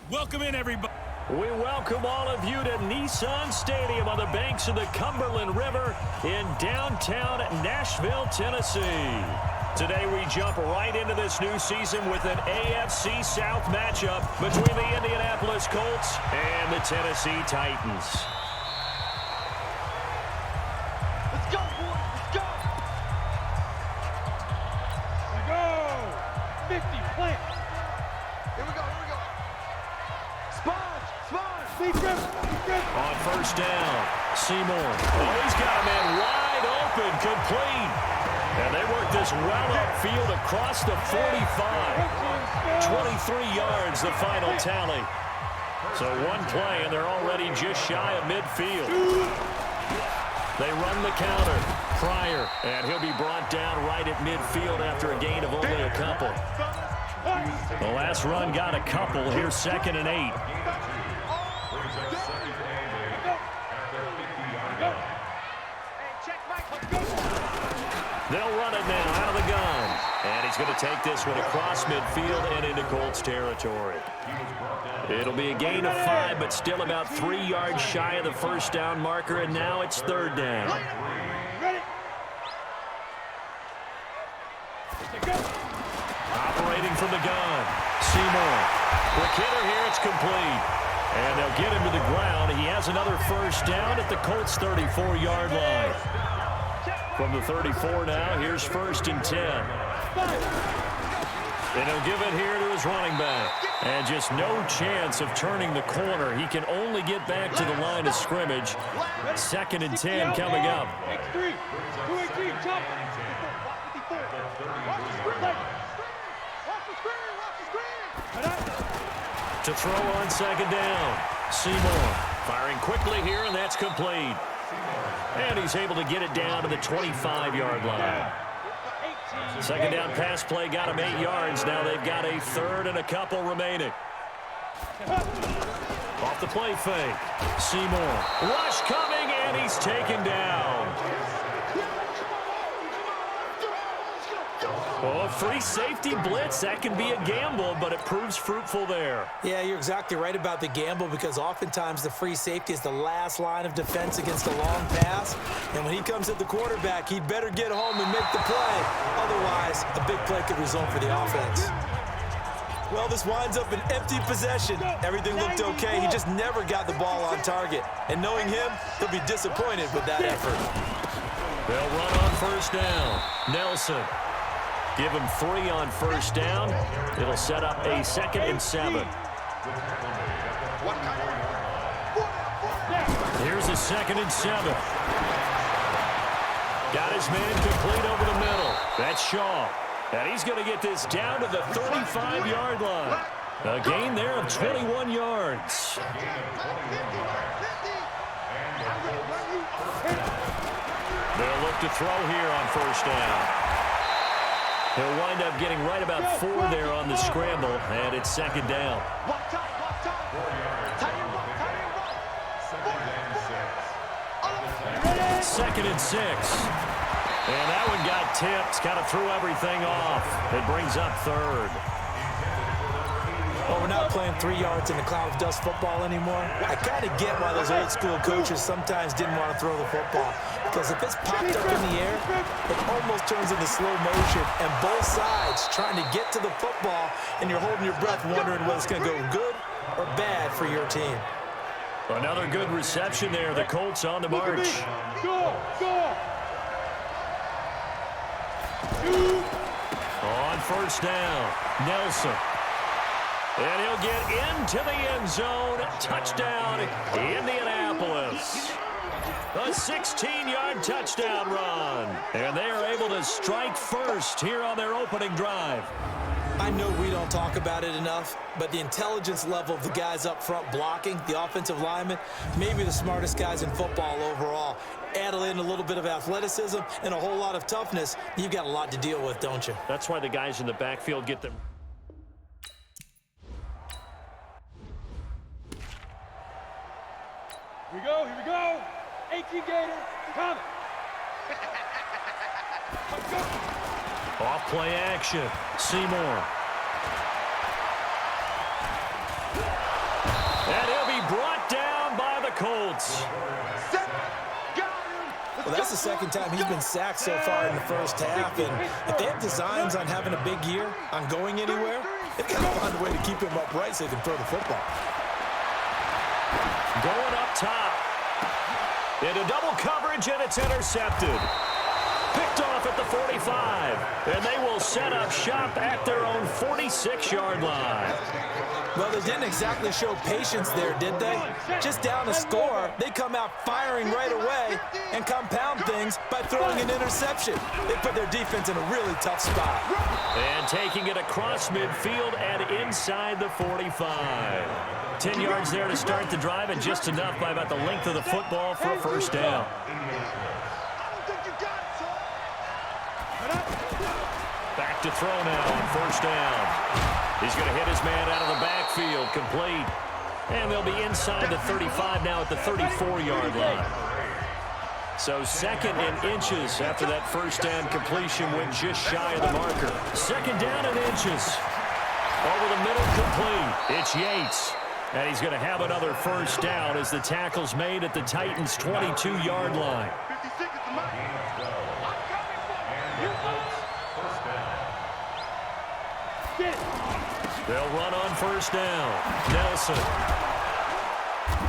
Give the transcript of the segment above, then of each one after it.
Welcome in, everybody. We welcome all of you to Nissan Stadium on the banks of the Cumberland River in downtown Nashville, Tennessee. Today we jump right into this new season with an AFC South matchup between the Indianapolis Colts and the Tennessee Titans. Let's go, boys. Let's go. Let's go. 50, plant. Here we go. On first down, Seymour. Oh, he's got a man wide open, complete. And they work this well upfield across the 45. 23 yards, the final tally. So one play, and they're already just shy of midfield. They run the counter. Pryor, and he'll be brought down right at midfield after a gain of only a couple. The last run got a couple. Here's 2nd and 8. They'll run it now out of the gun. And he's going to take this one across midfield and into Colts territory. It'll be a gain of 5, but still about 3 yards shy of the first down marker, and now it's 3rd down. Operating from the gun, Seymour. The kidder here, it's complete. And they'll get him to the ground. He has another first down at the Colts' 34-yard line. From the 34 now, here's 1st and 10. And he'll give it here to his running back. And just no chance of turning the corner. He can only get back to the line of scrimmage. 2nd and 10 coming up. To throw on 2nd down. Seymour firing quickly here, and that's complete. And he's able to get it down to the 25-yard line. 2nd down pass play got him 8 yards. Now they've got a 3rd and a couple remaining. Off the play fake. Seymour. Rush coming, and he's taken down. Oh, free safety blitz. That can be a gamble, but it proves fruitful there. Yeah, you're exactly right about the gamble, because oftentimes the free safety is the last line of defense against a long pass. And when he comes at the quarterback, he'd better get home and make the play. Otherwise, a big play could result for the offense. Well, this winds up an empty possession. Everything looked okay. He just never got the ball on target. And knowing him, he'll be disappointed with that effort. They'll run on first down. Nelson. Give him 3 on first down. It'll set up a 2nd and 7. Here's a 2nd and 7. Got his man complete over the middle. That's Shaw. And he's going to get this down to the 35-yard line. A gain there of 21 yards. They'll look to throw here on first down. He'll wind up getting right about 4 there on the scramble, and it's 2nd down. 2nd and 6. And that one got tipped, kind of threw everything off. It brings up 3rd. Well, we're not playing 3 yards in the cloud of dust football anymore. I kind of get why those old school coaches sometimes didn't want to throw the football. Because if it's popped up in the air, it almost turns into slow motion. And both sides trying to get to the football, and you're holding your breath wondering whether it's going to go good or bad for your team. Another good reception there. The Colts on the march. On first down, Nelson. And he'll get into the end zone. Touchdown, Indianapolis. A 16-yard touchdown run. And they are able to strike first here on their opening drive. I know we don't talk about it enough, but the intelligence level of the guys up front blocking, the offensive linemen, maybe the smartest guys in football overall. Add in a little bit of athleticism and a whole lot of toughness, you've got a lot to deal with, don't you? That's why the guys in the backfield get them. Here we go. 18 Gator, coming. Off play action, Seymour. That's the second time he's been sacked so far in the first half. And if they have designs on having a big year, on going anywhere, they've got to find a way to keep him upright so they can throw the football. Going up top. Into double coverage, and it's intercepted. Picked off at the 45. And they will set up shop at their own 46-yard line. Well, they didn't exactly show patience there, did they? Just down a score, they come out firing right away and compound things by throwing an interception. They put their defense in a really tough spot. And taking it across midfield and inside the 45. 10 yards there to start the drive, and just enough by about the length of the football for a first down. Back to throw now on first down. He's going to hit his man out of the backfield, complete. And they'll be inside the 35 now at the 34-yard line. So second in inches after that first down completion went just shy of the marker. Second down in inches. Over the middle, complete. It's Yates. And he's going to have another first down as the tackle's made at the Titans' 22-yard line. They'll run on first down. Nelson.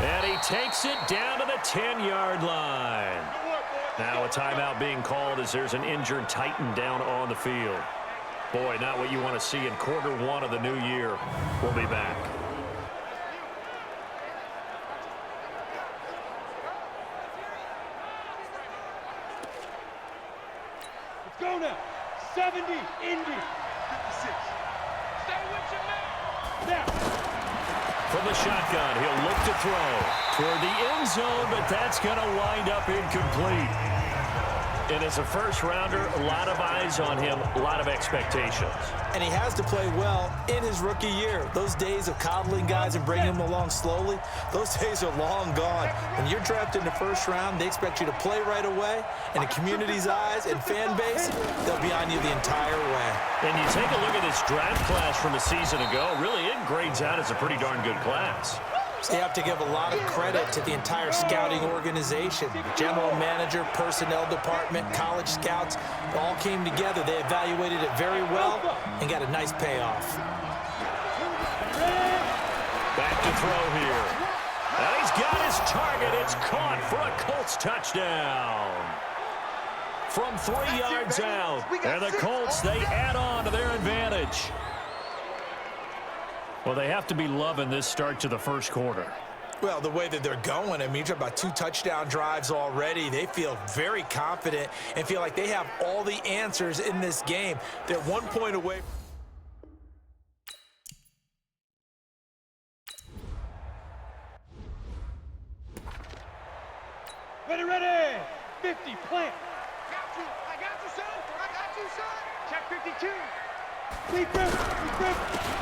And he takes it down to the 10-yard line. Now a timeout being called as there's an injured Titan down on the field. Boy, not what you want to see in quarter one of the new year. We'll be back. Let's go now. 70, Indy. 56. Stay with your man. Now. From the shotgun, he'll look to throw toward the end zone, but that's going to wind up incomplete. And as a first-rounder, a lot of eyes on him, a lot of expectations. And he has to play well in his rookie year. Those days of coddling guys and bringing them along slowly, those days are long gone. When you're drafted in the first round, they expect you to play right away. And the community's eyes and fan base, they'll be on you the entire way. And you take a look at this draft class from a season ago, really it grades out as a pretty darn good class. So you have to give a lot of credit to the entire scouting organization. The general manager, personnel department, college scouts, all came together. They evaluated it very well and got a nice payoff. Back to throw here. And he's got his target. It's caught for a Colts touchdown. From 3 yards out. And the Colts, they add on to their advantage. Well, they have to be loving this start to the first quarter. Well, the way that they're going, I mean, you're talking about 2 touchdown drives already. They feel very confident and feel like they have all the answers in this game. They're 1 point away. Ready, ready. 50, plant. Got you. I got you, son. I got you, son. Check 52.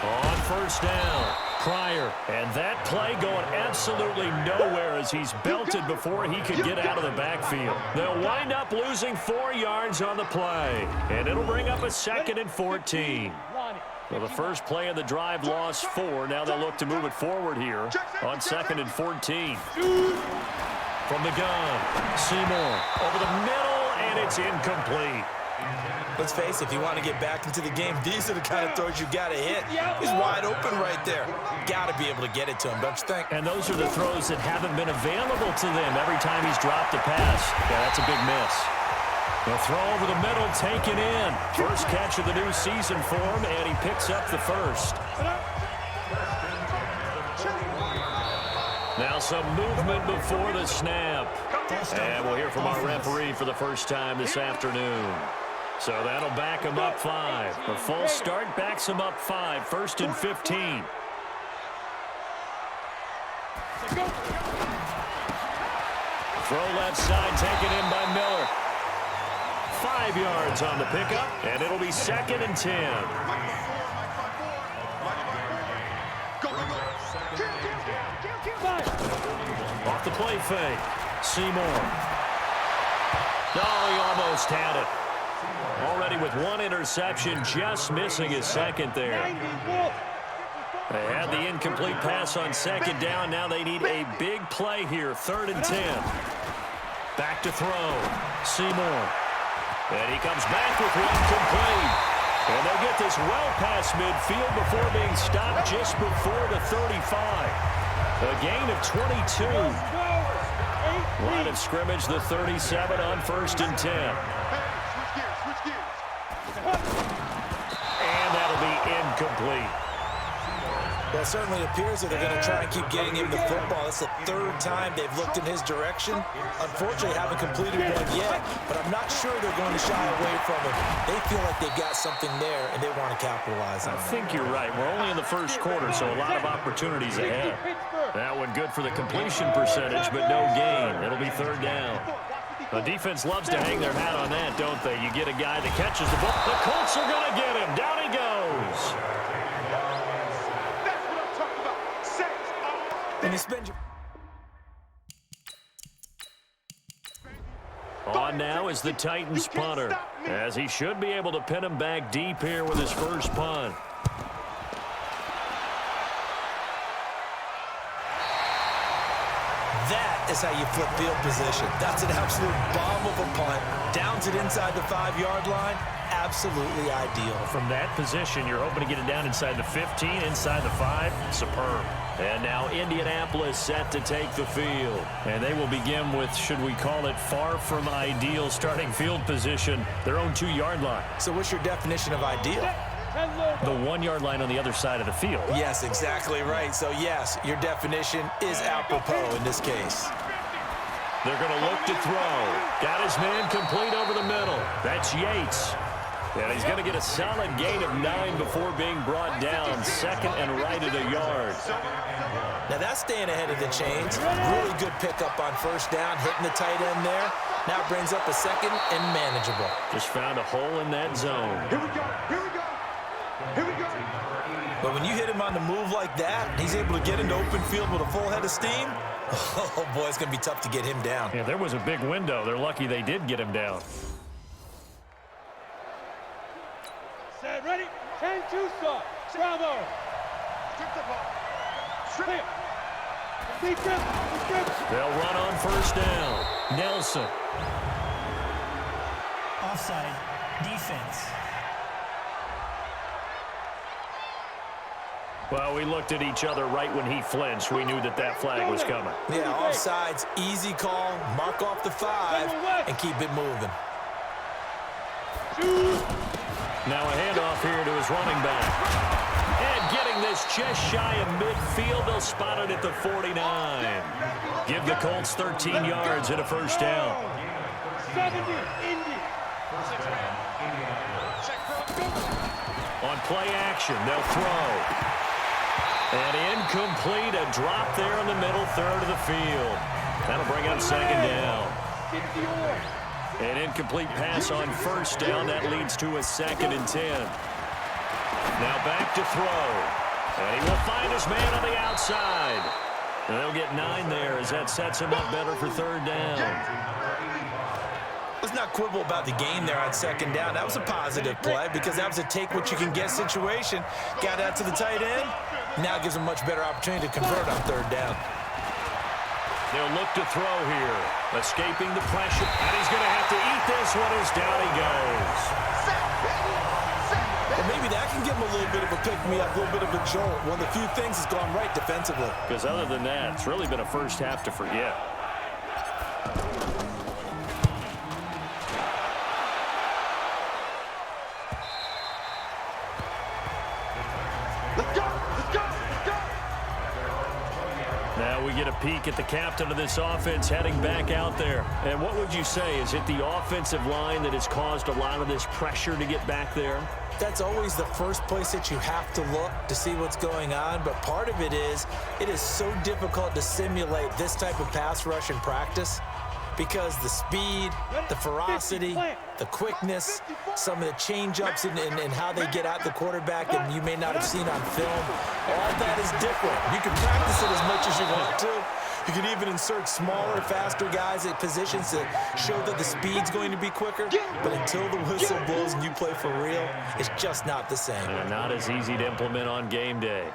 On first down, Pryor, and that play going absolutely nowhere as he's belted before he could get out of the backfield. They'll wind up losing 4 yards on the play, and it'll bring up a 2nd and 14. Well, the first play of the drive lost 4. Now they'll look to move it forward here on 2nd and 14. From the gun, Seymour over the middle, and it's incomplete. Let's face it, if you want to get back into the game, these are the kind of throws you got to hit. He's wide open right there. Got to be able to get it to him, don't you think? And those are the throws that haven't been available to them every time he's dropped a pass. Yeah, that's a big miss. The throw over the middle, taken in. First catch of the new season for him, and he picks up the first. Now some movement before the snap. And we'll hear from our referee for the first time this afternoon. So that'll back him up 5. A full start backs him up 5. 1st and 15. Throw left side taken in by Miller. 5 yards on the pickup, and it'll be 2nd and 10. Off the play fake. Seymour. Oh, he almost had it. Already with 1 interception, just missing his 2nd there. They had the incomplete pass on 2nd down. Now they need a big play here, 3rd and 10. Back to throw. Seymour. And he comes back with one complete. And they get this well past midfield before being stopped just before the 35. A gain of 22. Line of scrimmage, the 37 on 1st and 10. And that'll be incomplete. Well, it certainly appears that they're going to try and keep getting him the football. It's the 3rd time they've looked in his direction. Unfortunately, haven't completed one yet, but I'm not sure they're going to shy away from it. They feel like they've got something there, and they want to capitalize on it. I think you're right. We're only in the 1st quarter, so a lot of opportunities ahead. That one good for the completion percentage, but no gain. It'll be 3rd down. The defense loves to hang their hat on that, don't they? You get a guy that catches the ball. The Colts are going to get him. Down he goes. When you spend your... On now is the Titans punter, as he should be able to pin him back deep here with his first punt. That is how you flip field position. That's an absolute bomb of a punt. Downs it inside the 5-yard line. Absolutely ideal. From that position, you're hoping to get it down inside the 15, inside the 5. Superb. And now Indianapolis set to take the field. And they will begin with, should we call it, far from ideal starting field position, their own 2-yard line. So what's your definition of ideal? The 1-yard line on the other side of the field. Yes, exactly right. So, yes, your definition is apropos in this case. They're going to look to throw. Got his man complete over the middle. That's Yates. And he's going to get a solid gain of 9 before being brought down. 2nd and right at a yard. Now that's staying ahead of the chains. Really good pickup on 1st down, hitting the tight end there. Now brings up a 2nd and manageable. Just found a hole in that zone. Here we go. Here we go. Here we go. But when you hit him on the move like that, he's able to get into open field with a full head of steam. Oh, boy, it's going to be tough to get him down. Yeah, there was a big window. They're lucky they did get him down. Set, ready? 10-2 start. Bravo. Strip the ball. Strip. They'll run on 1st down. Nelson. Offside. Defense. Well, we looked at each other right when he flinched. We knew that that flag was coming. Yeah, offsides, easy call, mark off the 5, and keep it moving. Now a handoff here to his running back. And getting this just shy of midfield, they'll spot it at the 49. Give the Colts 13 yards and a 1st down. 70, Indy. On play action, they'll throw. And incomplete, a drop there in the middle 3rd of the field. That'll bring up 2nd down. An incomplete pass on 1st down. That leads to a 2nd and 10. Now back to throw. And he will find his man on the outside. And they'll get 9 there as that sets him up better for 3rd down. Let's not quibble about the game there on 2nd down. That was a positive play because that was a take-what-you-can-get situation. Got out to the tight end. Now gives him a much better opportunity to convert on 3rd down. They'll look to throw here. Escaping the pressure. And he's going to have to eat this one as down he goes. Well, maybe that can give him a little bit of a pick-me-up, a little bit of a jolt. One of the few things that's gone right defensively. Because other than that, it's really been a 1st half to forget. Now we get a peek at the captain of this offense heading back out there. And what would you say? Is it the offensive line that has caused a lot of this pressure to get back there? That's always the first place that you have to look to see what's going on. But part of it is so difficult to simulate this type of pass rush in practice because the speed, the ferocity, the quickness, some of the change-ups and how they get at the quarterback and you may not have seen on film, all that is different. You can practice it as much as you want to. You can even insert smaller, faster guys at positions to show that the speed's going to be quicker. But until the whistle blows and you play for real, it's just not the same. And not as easy to implement on game day.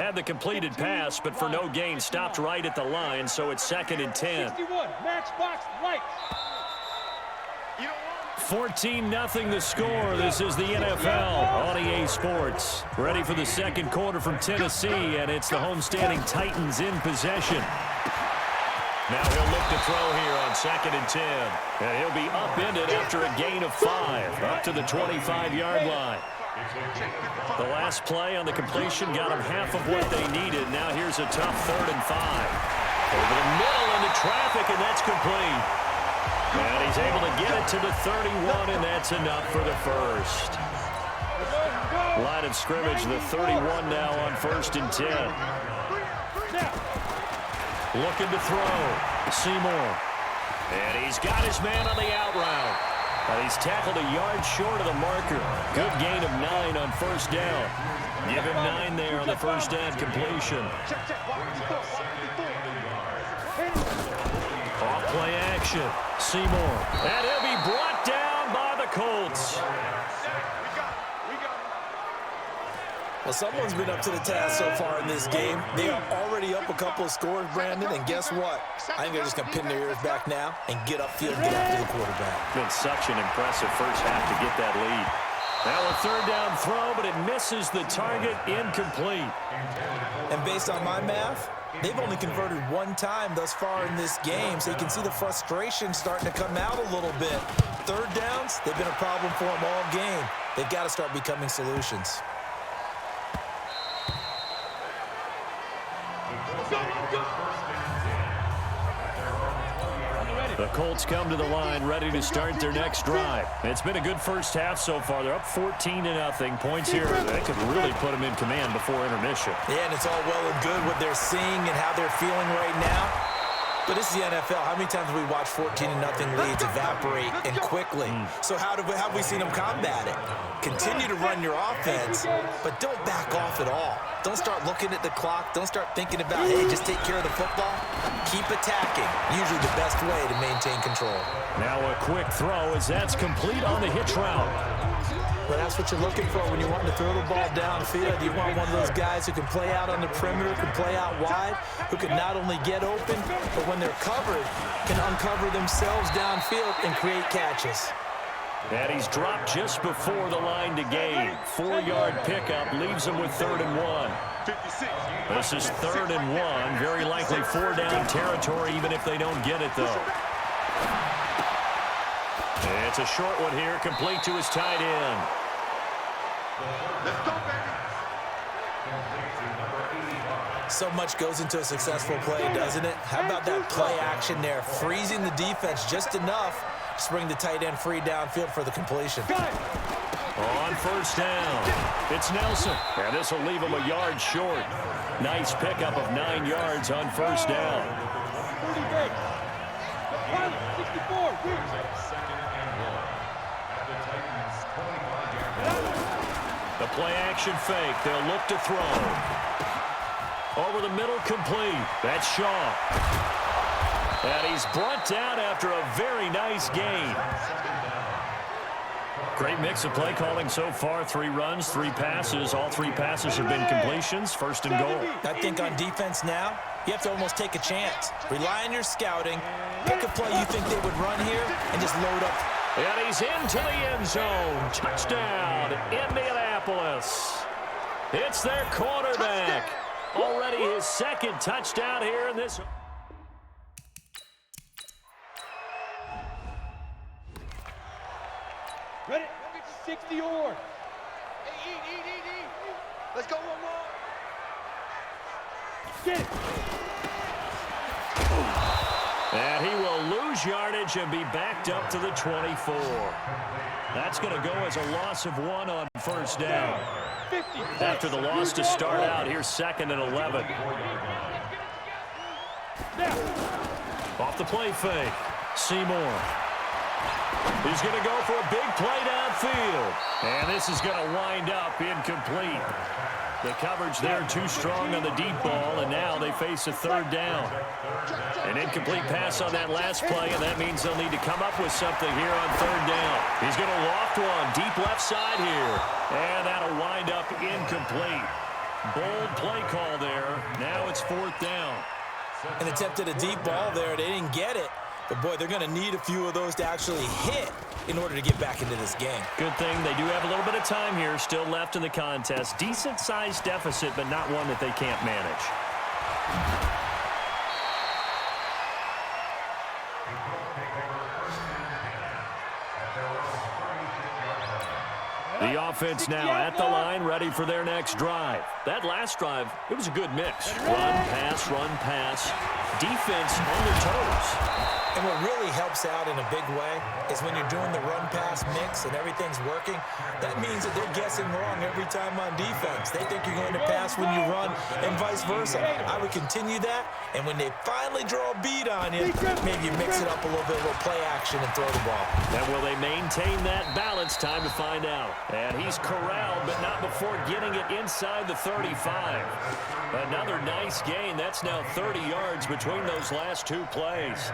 had the completed pass, but for no gain, stopped right at the line, so it's 2nd and 10. 61, matchbox lights. 14-0 the score. This is the NFL on EA Sports. Ready for the second quarter from Tennessee, and it's the homestanding Titans in possession. Now he'll look to throw here on 2nd and 10. And he'll be upended after a gain of 5, up to the 25-yard line. The last play on the completion got them half of what they needed. Now here's a tough 3rd and 5. Over the middle into traffic, and that's complete. And he's able to get it to the 31, and that's enough for the first. Line of scrimmage, the 31 now on 1st and 10. Looking to throw. Seymour. And he's got his man on the out route. And he's tackled a yard short of the marker. Good gain of 9 on 1st down. Give him 9 there on the 1st down completion. Off play action. Seymour. And he'll be brought down by the Colts. Well, someone's been up to the task so far in this game. They are already up a couple of scores, Brandon, and guess what? I think they're just going to pin their ears back now and get upfield and get after the quarterback. Been such an impressive first half to get that lead. Now a 3rd down throw, but it misses the target, incomplete. And based on my math, they've only converted 1 time thus far in this game, so you can see the frustration starting to come out a little bit. 3rd downs, they've been a problem for them all game. They've got to start becoming solutions. The Colts come to the line ready to start their next drive. It's been a good first half so far. They're up 14-0. Points here that could really put them in command before intermission. Yeah, and it's all well and good what they're seeing and how they're feeling right now. But this is the NFL. How many times have we watched 14-0 leads evaporate and quickly? So how have we seen them combat it? Continue to run your offense, but don't back off at all. Don't start looking at the clock. Don't start thinking about, hey, just take care of the football. Keep attacking. Usually the best way to maintain control. Now a quick throw as that's complete on the hitch route. Well, that's what you're looking for when you're wanting to throw the ball downfield. You want one of those guys who can play out on the perimeter, can play out wide, who can not only get open, but when they're covered, can uncover themselves downfield and create catches. And he's dropped just before the line to gain. 4-yard pickup leaves him with 3rd and 1. This is 3rd and 1. Very likely 4-down territory, even if they don't get it, though. It's a short one here, complete to his tight end. Let's go, baby. So much goes into a successful play, doesn't it? How about that play action there, freezing the defense just enough to bring the tight end free downfield for the completion. On 1st down, it's Nelson. And this will leave him a yard short. Nice pickup of 9 yards on 1st down. 64. The play action fake. They'll look to throw. Over the middle, complete. That's Shaw. And he's brought down after a very nice gain. Great mix of play calling so far. 3 runs, 3 passes. All 3 passes have been completions. 1st and goal. I think on defense now, you have to almost take a chance. Rely on your scouting. Pick a play you think they would run here and just load up. And he's into the end zone. Touchdown, Indianapolis. It's their quarterback. Already his 2nd touchdown here in this. Ready? 60 or. Eat. Let's go one more. Get it. And he will lose yardage and be backed up to the 24. That's going to go as a loss of 1 on 1st down. 50. After the loss to start out, here's 2nd and 11. Off the play fake, Seymour. He's going to go for a big play downfield. And this is going to wind up incomplete. The coverage there too strong on the deep ball, and now they face a 3rd down. An incomplete pass on that last play, and that means they'll need to come up with something here on 3rd down. He's going to loft one deep left side here, and that'll wind up incomplete. Bold play call there. Now it's 4th down. An attempt at a deep ball there. They didn't get it. But, boy, they're going to need a few of those to actually hit in order to get back into this game. Good thing they do have a little bit of time here still left in the contest. Decent-sized deficit, but not one that they can't manage. The offense now at the line, ready for their next drive. That last drive, it was a good mix. Run, pass. Defense on their toes. And what really helps out in a big way is when you're doing the run-pass mix and everything's working, that means that they're guessing wrong every time on defense. They think you're going to pass when you run and vice versa. I would continue that, and when they finally draw a beat on you, maybe you mix it up a little bit, a little play action, and throw the ball. And will they maintain that balance? Time to find out. And he's corralled, but not before getting it inside the 35. Another nice gain. That's now 30 yards between those last two plays.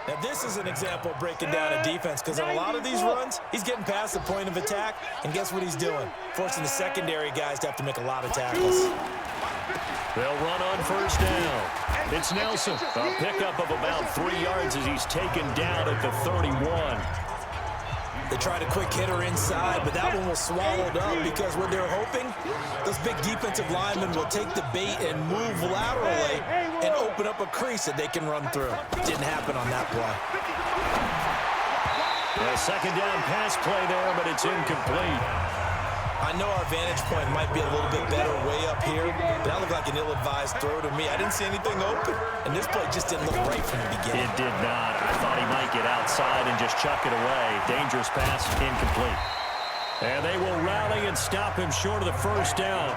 Now, this is an example of breaking down a defense because on a lot of these runs, he's getting past the point of attack, and guess what he's doing? Forcing the secondary guys to have to make a lot of tackles. They'll run on 1st down. It's Nelson. A pickup of about 3 yards as he's taken down at the 31. They tried a quick hitter inside, but that one was swallowed up because what they're hoping, those big defensive linemen will take the bait and move laterally and open up a crease that they can run through. Didn't happen on that play. A 2nd down pass play there, but it's incomplete. I know our vantage point might be a little bit better way up here, but that looked like an ill-advised throw to me. I didn't see anything open, and this play just didn't look right from the beginning. It did not. I thought he might get outside and just chuck it away. Dangerous pass, incomplete. And they will rally and stop him short of the 1st down.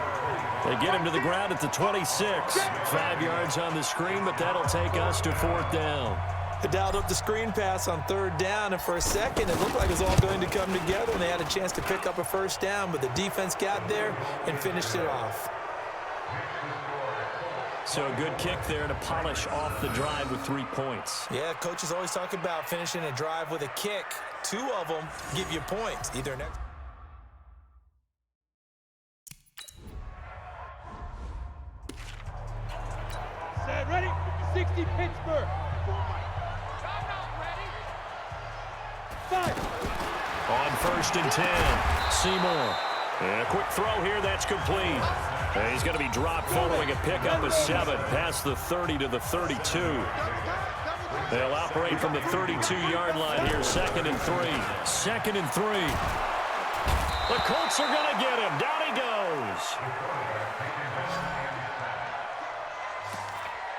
They get him to the ground at the 26. 5 yards on the screen, but that'll take us to 4th down. They dialed up the screen pass on 3rd down, and for a second, it looked like it was all going to come together, and they had a chance to pick up a 1st down, but the defense got there and finished it off. So a good kick there to polish off the drive with 3 points. Yeah, coaches always talk about finishing a drive with a kick. 2 of them give you points, either next. Set, ready? 60 Pittsburgh. On 1st and 10, Seymour. And a quick throw here, that's complete. And he's going to be dropped following a pickup of 7 past the 30 to the 32. They'll operate from the 32-yard line here, 2nd and 3. 2nd and 3. The Colts are going to get him. Down he goes.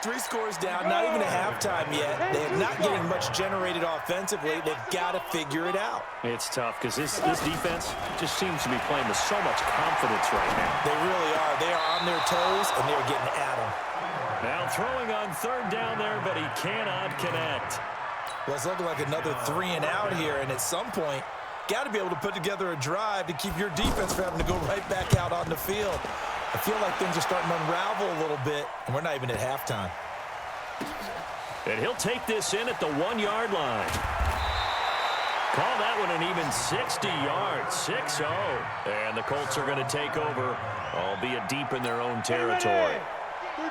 3 scores down, not even a halftime yet. They're not getting much generated offensively. They've got to figure it out. It's tough because this defense just seems to be playing with so much confidence right now. They really are. They are on their toes, and they're getting at them. Now throwing on 3rd down there, but he cannot connect. Well, it's looking like another 3 and out here, and at some point, got to be able to put together a drive to keep your defense from having to go right back out on the field. I feel like things are starting to unravel a little bit, and we're not even at halftime. And he'll take this in at the 1-yard line. Call that one an even 60 yards, 6-0. And the Colts are going to take over, albeit deep in their own territory.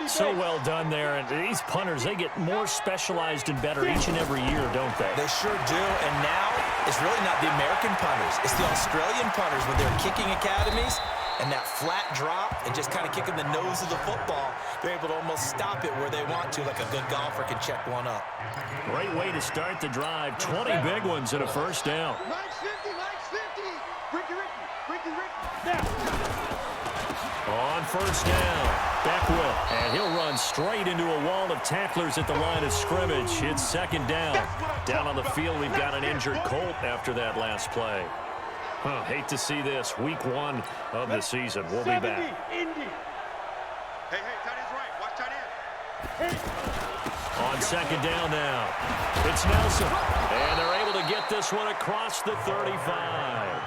So well done there. And these punters, they get more specialized and better each and every year, don't they? They sure do. And now it's really not the American punters. It's the Australian punters with their kicking academies. And that flat drop and just kind of kicking the nose of the football, they're able to almost stop it where they want to, like a good golfer can check one up. Great way to start the drive. 20 big ones and a 1st down. Nice 50. Ricky. Now. On 1st down, Beckwith, and he'll run straight into a wall of tacklers at the line of scrimmage. It's 2nd down. Down on the field, we've got an injured Colt after that last play. Hate to see this. Week 1 of the season. We'll be back. Hey, tight end's right. Watch tight end. On 2nd down now, it's Nelson. And they're able to get this one across the 35.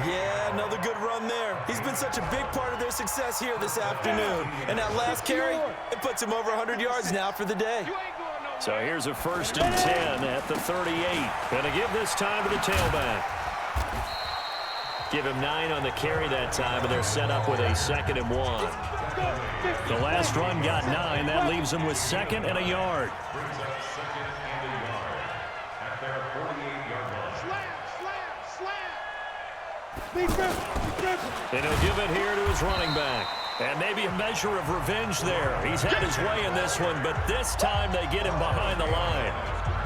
Yeah, another good run there. He's been such a big part of their success here this afternoon. And that last carry, it puts him over 100 yards now for the day. So here's a 1st and 10 at the 38. Gonna give this time to the tailback. Give him 9 on the carry that time, and they're set up with a 2nd and 1. The last run got 9. That leaves them with 2nd and a yard. And he'll give it here to his running back. And maybe a measure of revenge there. He's had his way in this one, but this time they get him behind the line.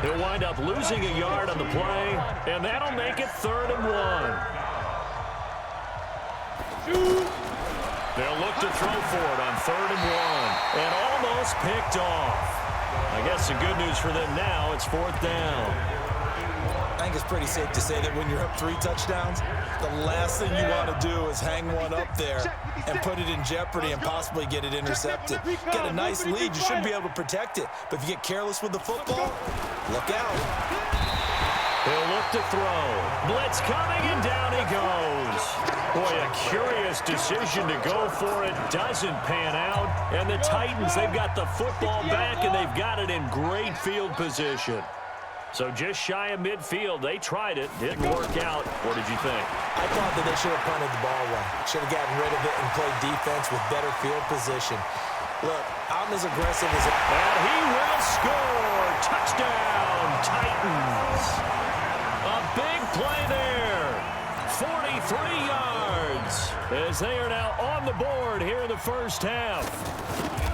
He'll wind up losing a yard on the play, and that'll make it 3rd and 1. They'll look to throw for it on 3rd and 1, and almost picked off. I guess the good news for them now, it's 4th down. I think it's pretty safe to say that when you're up 3 touchdowns, the last thing you want to do is hang one up there and put it in jeopardy and possibly get it intercepted. Get a nice lead, you should be able to protect it. But if you get careless with the football, look out. He'll look to throw. Blitz coming, and down he goes. Boy, a curious decision to go for it. Doesn't pan out. And the Titans, they've got the football back, and they've got it in great field position. So just shy of midfield. They tried it. Didn't work out. What did you think? I thought that they should have punted the ball away. Should have gotten rid of it and played defense with better field position. Look, I'm as aggressive as... And he will score. Touchdown, Titans. A big play there. 43 yards as they are now on the board here in the first half.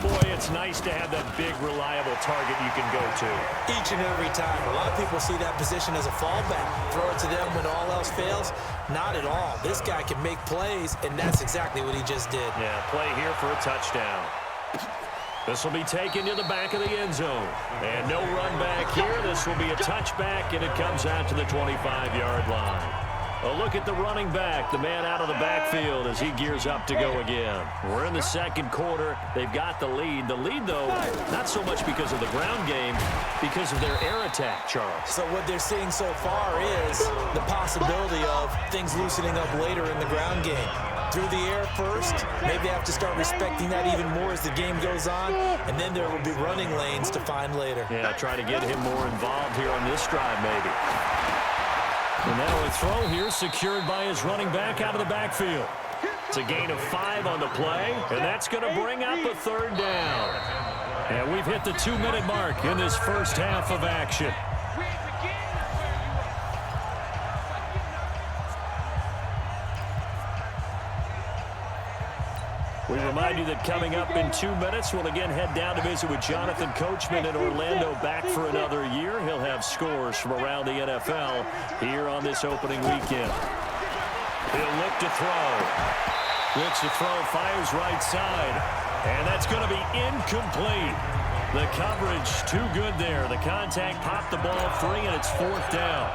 Boy, it's nice to have that big, reliable target you can go to. Each and every time. A lot of people see that position as a fallback. Throw it to them when all else fails. Not at all. This guy can make plays, and that's exactly what he just did. Yeah, play here for a touchdown. This will be taken to the back of the end zone. And no run back here. This will be a touchback, and it comes out to the 25-yard line. A look at the running back, the man out of the backfield as he gears up to go again. We're in the 2nd quarter. They've got the lead. The lead, though, not so much because of the ground game, because of their air attack, Charles. So what they're seeing so far is the possibility of things loosening up later in the ground game. Through the air first, maybe they have to start respecting that even more as the game goes on, and then there will be running lanes to find later. Yeah, try to get him more involved here on this drive, maybe. And now a throw here secured by his running back out of the backfield. It's a gain of 5 on the play, and that's going to bring up a 3rd down. And we've hit the 2-minute mark in this first half of action. We remind you that coming up in 2 minutes, we'll again head down to visit with Jonathan Coachman in Orlando, back for another year. He'll have scores from around the NFL here on this opening weekend. He'll look to throw. Looks to throw, fires right side. And that's going to be incomplete. The coverage too good there. The contact popped the ball free, and it's 4th down.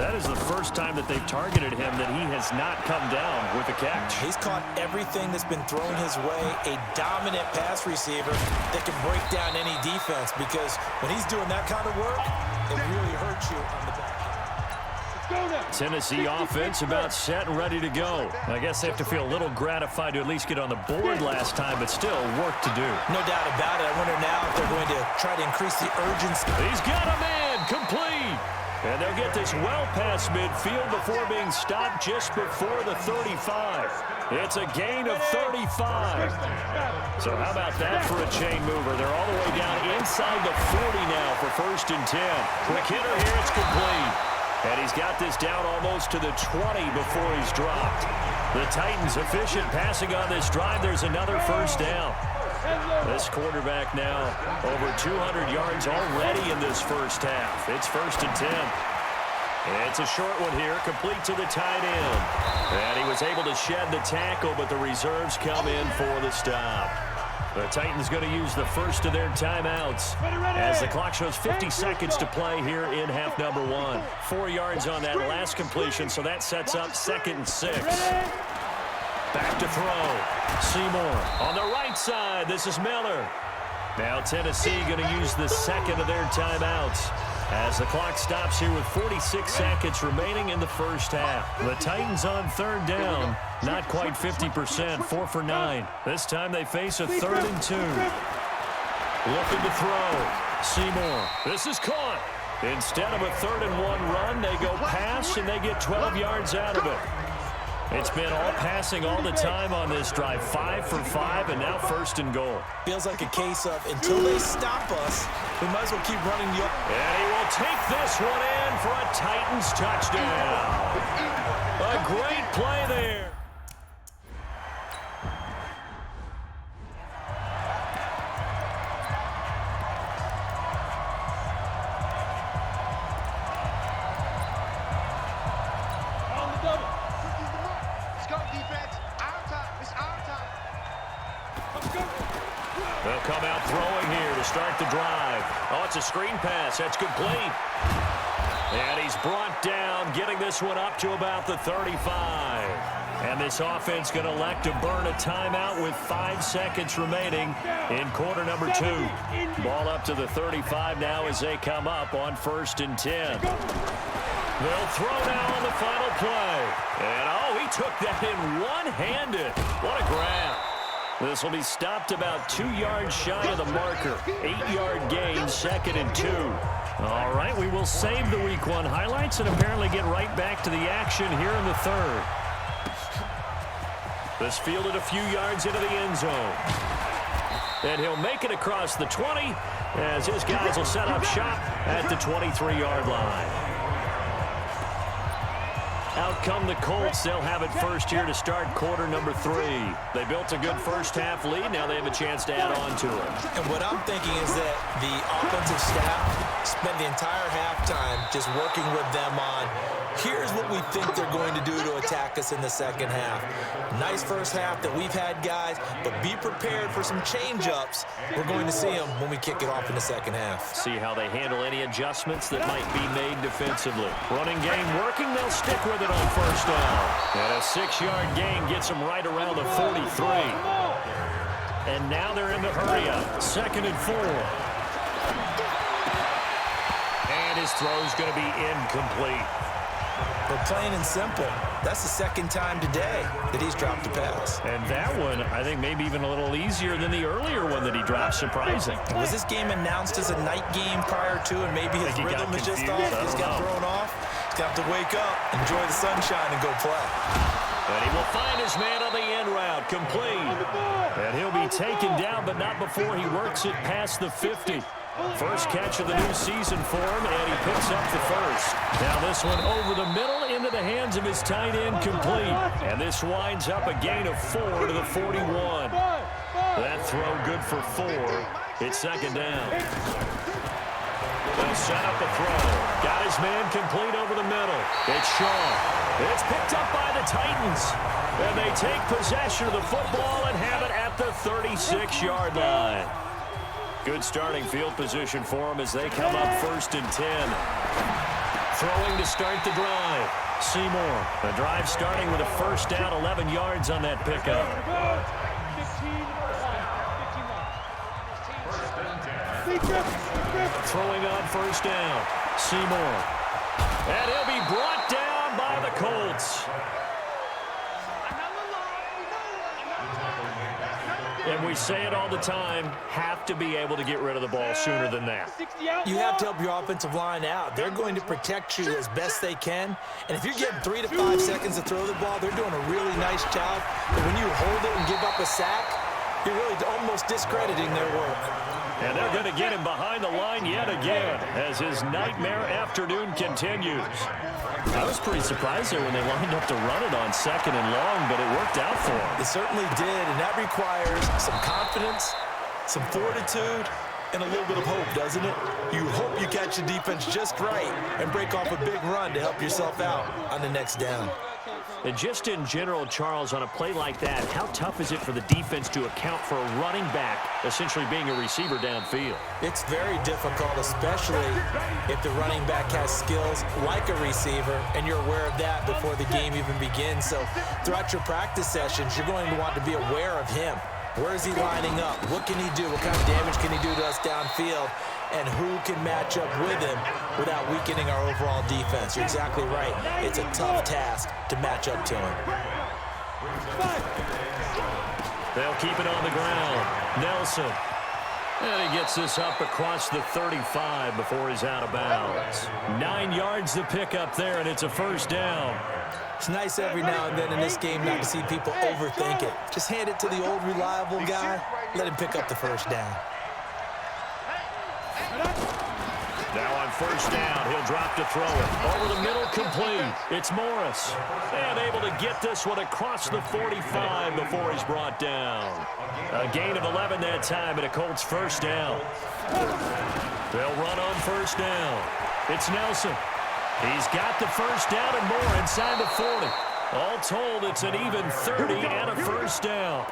That is the first time that they've targeted him that he has not come down with a catch. He's caught everything that's been thrown his way. A dominant pass receiver that can break down any defense, because when he's doing that kind of work, it really hurts you on the back. Tennessee offense about set and ready to go. I guess they have to feel a little gratified to at least get on the board last time, but still work to do. No doubt about it. I wonder now if they're going to try to increase the urgency. He's got a man complete. And they'll get this well past midfield before being stopped just before the 35. It's a gain of 35. So how about that for a chain mover? They're all the way down inside the 40 now for 1st and 10. Quick hitter here, it's complete. And he's got this down almost to the 20 before he's dropped. The Titans efficient passing on this drive. There's another 1st down. This quarterback now over 200 yards already in this first half. It's 1st and 10. It's a short one here, complete to the tight end. And he was able to shed the tackle, but the reserves come in for the stop. The Titans going to use the first of their timeouts as the clock shows 50 seconds to play here in half number 1. 4 yards on that last completion, so that sets up 2nd and 6. Back to throw. Seymour on the right side. This is Miller. Now Tennessee going to use the 2nd of their timeouts as the clock stops here with 46 seconds remaining in the first half. The Titans on 3rd down. Not quite 50%. 4 for 9. This time they face a 3rd and 2. Looking to throw. Seymour. This is caught. Instead of a 3rd and 1 run, they go pass and they get 12 yards out of it. It's been all passing all the time on this drive. 5 for 5, and now 1st and goal. Feels like a case of until they stop us, we might as well keep running the... And he will take this one in for a Titans touchdown. A great play there. They'll come out throwing here to start the drive. Oh, it's a screen pass. That's complete. And he's brought down, getting this one up to about the 35. And this offense going to elect to burn a timeout with 5 seconds remaining in quarter number 2. Ball up to the 35 now as they come up on 1st and 10. They'll throw now on the final play. And, oh, he took that in one-handed. What a grab. This will be stopped about 2 yards shy of the marker. 8-yard gain, 2nd and 2. All right, we will save the Week 1 highlights and apparently get right back to the action here in the 3rd. This fielded a few yards into the end zone. And he'll make it across the 20 as his guys will set up shop at the 23-yard line. Out come the Colts. They'll have it first here to start quarter number 3. They built a good first-half lead. Now they have a chance to add on to it. And what I'm thinking is that the offensive staff spent the entire halftime just working with them on, here's what we think they're going to do to attack us in the second half. Nice first half that we've had, guys, but be prepared for some change-ups. We're going to see them when we kick it off in the second half. See how they handle any adjustments that might be made defensively. Running game working. They'll stick with it on 1st down. And a 6-yard gain gets them right around the 43. And now they're in the hurry-up. 2nd and 4. And his throw's going to be incomplete. But plain and simple, that's the 2nd time today that he's dropped a pass. And that one, I think, maybe even a little easier than the earlier one that he dropped. Surprising. Was this game announced as a night game prior to, and maybe his rhythm is just off? He's got thrown off. He's got to wake up, enjoy the sunshine, and go play. And he will find his man on the end route, complete. And he'll be taken down, but not before he works it past the 50. First catch of the new season for him, and he picks up the first. Now this one over the middle into the hands of his tight end, complete. And this winds up a gain of 4 to the 41. That throw good for 4. It's 2nd down. They'll set up a throw. Got his man complete over the middle. It's Shaw. It's picked up by the Titans. And they take possession of the football and have it at the 36-yard line. Good starting field position for them as they come up 1st and 10. Throwing to start the drive. Seymour. The drive starting with a 1st down, 11 yards on that pickup. Throwing on 1st down. Seymour. And he'll be brought down by the Colts. And we say it all the time, have to be able to get rid of the ball sooner than that. You have to help your offensive line out. They're going to protect you as best they can. And if you're getting 3 to 5 seconds to throw the ball, they're doing a really nice job. But when you hold it and give up a sack, you're really almost discrediting their work. And they're going to get him behind the line yet again as his nightmare afternoon continues. I was pretty surprised there when they lined up to run it on 2nd and long, but it worked out for him. It certainly did, and that requires some confidence, some fortitude, and a little bit of hope, doesn't it? You hope you catch the defense just right and break off a big run to help yourself out on the next down. And just in general, Charles, on a play like that, how tough is it for the defense to account for a running back essentially being a receiver downfield? It's very difficult, especially if the running back has skills like a receiver, and you're aware of that before the game even begins. So throughout your practice sessions, you're going to want to be aware of him. Where is he lining up? What can he do? What kind of damage can he do to us downfield? And who can match up with him without weakening our overall defense? You're exactly right. It's a tough task to match up to him. They'll keep it on the ground. Nelson. And he gets this up across the 35 before he's out of bounds. 9 yards to pick up there, and it's a 1st down. It's nice every now and then in this game not to see people overthink it. Just hand it to the old reliable guy, let him pick up the first down. Now on first down, he'll drop to throw it. Over the middle, complete. It's Morris. And able to get this one across the 45 before he's brought down. A gain of 11 that time and a Colts first down. They'll run on first down. It's Nelson. He's got the first down and more inside the 40. All told, it's an even 30 and a first down.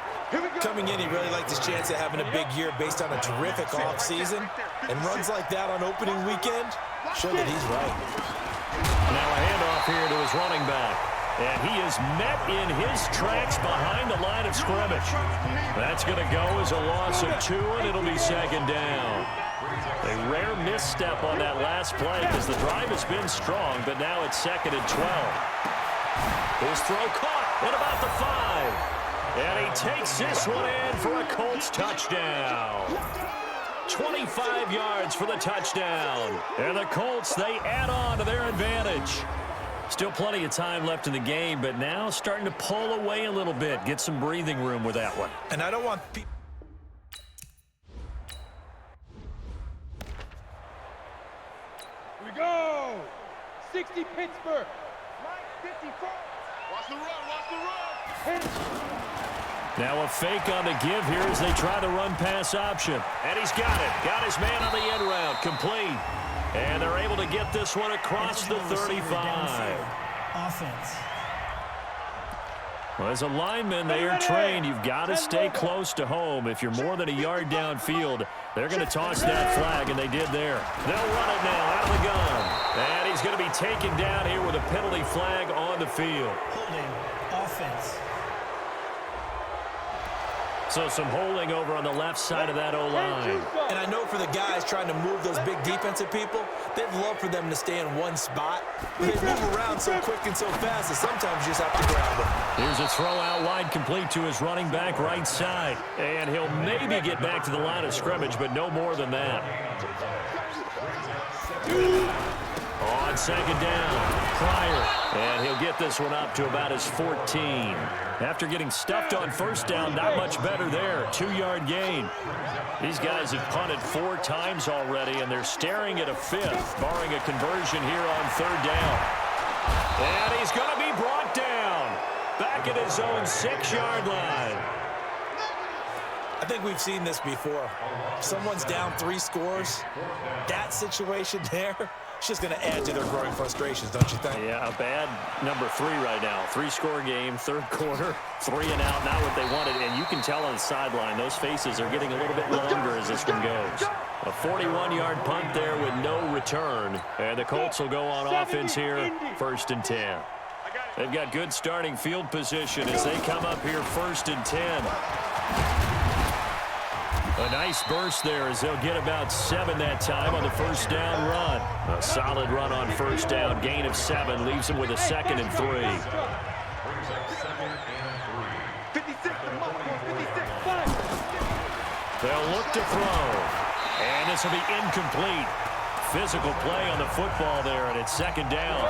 Coming in, he really liked his chance of having a big year based on a terrific offseason. And runs like that on opening weekend show that he's right. Now a handoff here to his running back. And he is met in his tracks behind the line of scrimmage. That's going to go as a loss of 2, and it'll be second down. A rare misstep on that last play because the drive has been strong, but now it's second and 12. His throw caught at about the 5. And he takes this one in for a Colts touchdown. 25 yards for the touchdown. And the Colts, they add on to their advantage. Still plenty of time left in the game, but now starting to pull away a little bit. Get some breathing room with that one. And I don't want people... Here we go. 60 Pittsburgh. 54. Watch the run. Watch the run. Now a fake on the give here as they try the run-pass option. And he's got it. Got his man on the end route. Complete. And they're able to get this one across the 35. Offense. Well, as a lineman, they are trained. You've got to stay close to home. If you're more than a yard downfield, they're going to toss that flag, and they did there. They'll run it now out of the gun. And he's going to be taken down here with a penalty flag on the field. Holding. Offense. So some holding over on the left side of that O-line. And I know for the guys trying to move those big defensive people, they'd love for them to stay in one spot. But they move around so quick and so fast that sometimes you just have to grab them. Here's a throw out wide complete to his running back right side. And he'll maybe get back to the line of scrimmage, but no more than that. On second down, Pryor. And he'll get this one up to about his 14. After getting stuffed on first down, not much better there. 2-yard gain. These guys have punted 4 times already, and they're staring at a 5th, barring a conversion here on third down. And he's going to be brought down back at his own 6-yard line. I think we've seen this before. Someone's down 3 scores. That situation there, it's just going to add to their growing frustrations, don't you think? Yeah, a bad number 3 right now. 3-score game, third quarter, 3 and out, not what they wanted. And you can tell on the sideline, those faces are getting a little bit longer as this one goes. A 41-yard punt there with no return. And the Colts will go on offense here, first and 10. They've got good starting field position as they come up here first and 10. A nice burst there as they'll get about 7 that time on the first down run. A solid run on first down. Gain of 7 leaves them with a second and 3. They'll look to throw. And this will be incomplete. Physical play on the football there, and it's second down.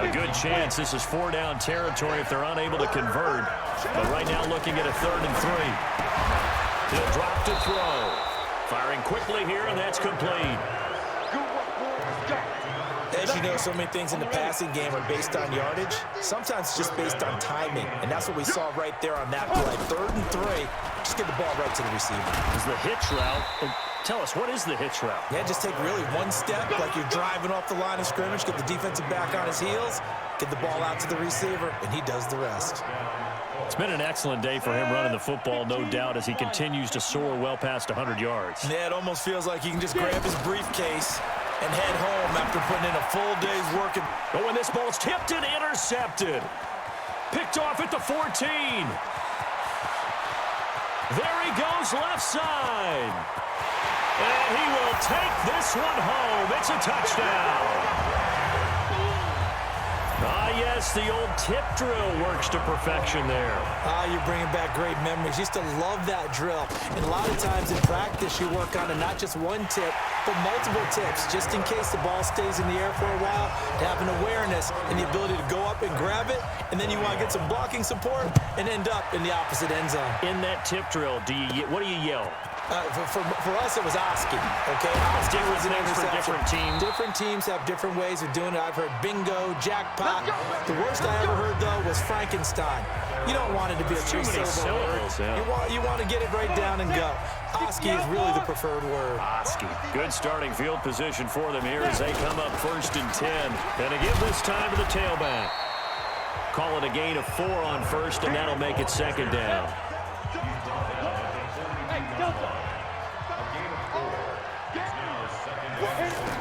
A good chance this is 4-down territory if they're unable to convert. But right now looking at a 3rd and 3. He'll drop to throw. Firing quickly here, and that's complete. As you know, so many things in the passing game are based on yardage. Sometimes it's just based on timing, and that's what we saw right there on that play. 3rd and 3. Just get the ball right to the receiver. Is the hitch route. Tell us, what is the hitch route? Yeah, just take really one step, like you're driving off the line of scrimmage, get the defensive back on his heels, get the ball out to the receiver, and he does the rest. It's been an excellent day for him running the football, no doubt, as he continues to soar well past 100 yards. Yeah, it almost feels like he can just grab his briefcase and head home after putting in a full day's work. Oh, and this ball's tipped and intercepted. Picked off at the 14. There he goes left side. And he will take this one home. It's a touchdown. Ah, yes, the old tip drill works to perfection there. Ah, you're bringing back great memories. Used to love that drill. And a lot of times in practice, you work on not just one tip, but multiple tips, just in case the ball stays in the air for a while, to have an awareness and the ability to go up and grab it, and then you want to get some blocking support and end up in the opposite end zone. In that tip drill, what do you yell? For us, it was Oski, okay? Oski was an Different interception. for different teams. Different teams have different ways of doing it. I've heard bingo, jackpot. The worst I ever heard, though, was Frankenstein. You don't want it to be a three-syllable word. Yeah. You want to get it right down and go. Oski is really the preferred word. Oski. Good starting field position for them here as they come up 1st and 10. And to give this time to the tailback. Call it a gain of 4 on 1st, and that'll make it 2nd down.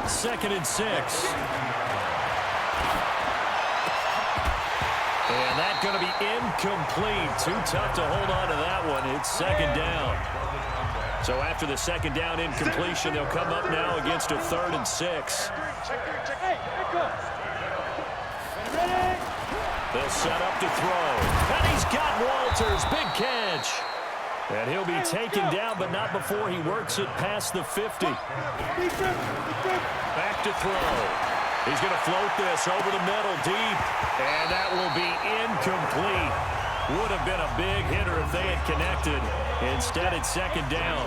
2nd and 6. And that's going to be incomplete. Too tough to hold on to that one. It's 2nd down. So after the 2nd down incompletion, they'll come up now against a 3rd and 6. They'll set up to throw. And he's got Walters. Big catch. And he'll be taken down, but not before he works it past the 50. Back to throw. He's going to float this over the middle deep. And that will be incomplete. Would have been a big hitter if they had connected. Instead, it's 2nd down.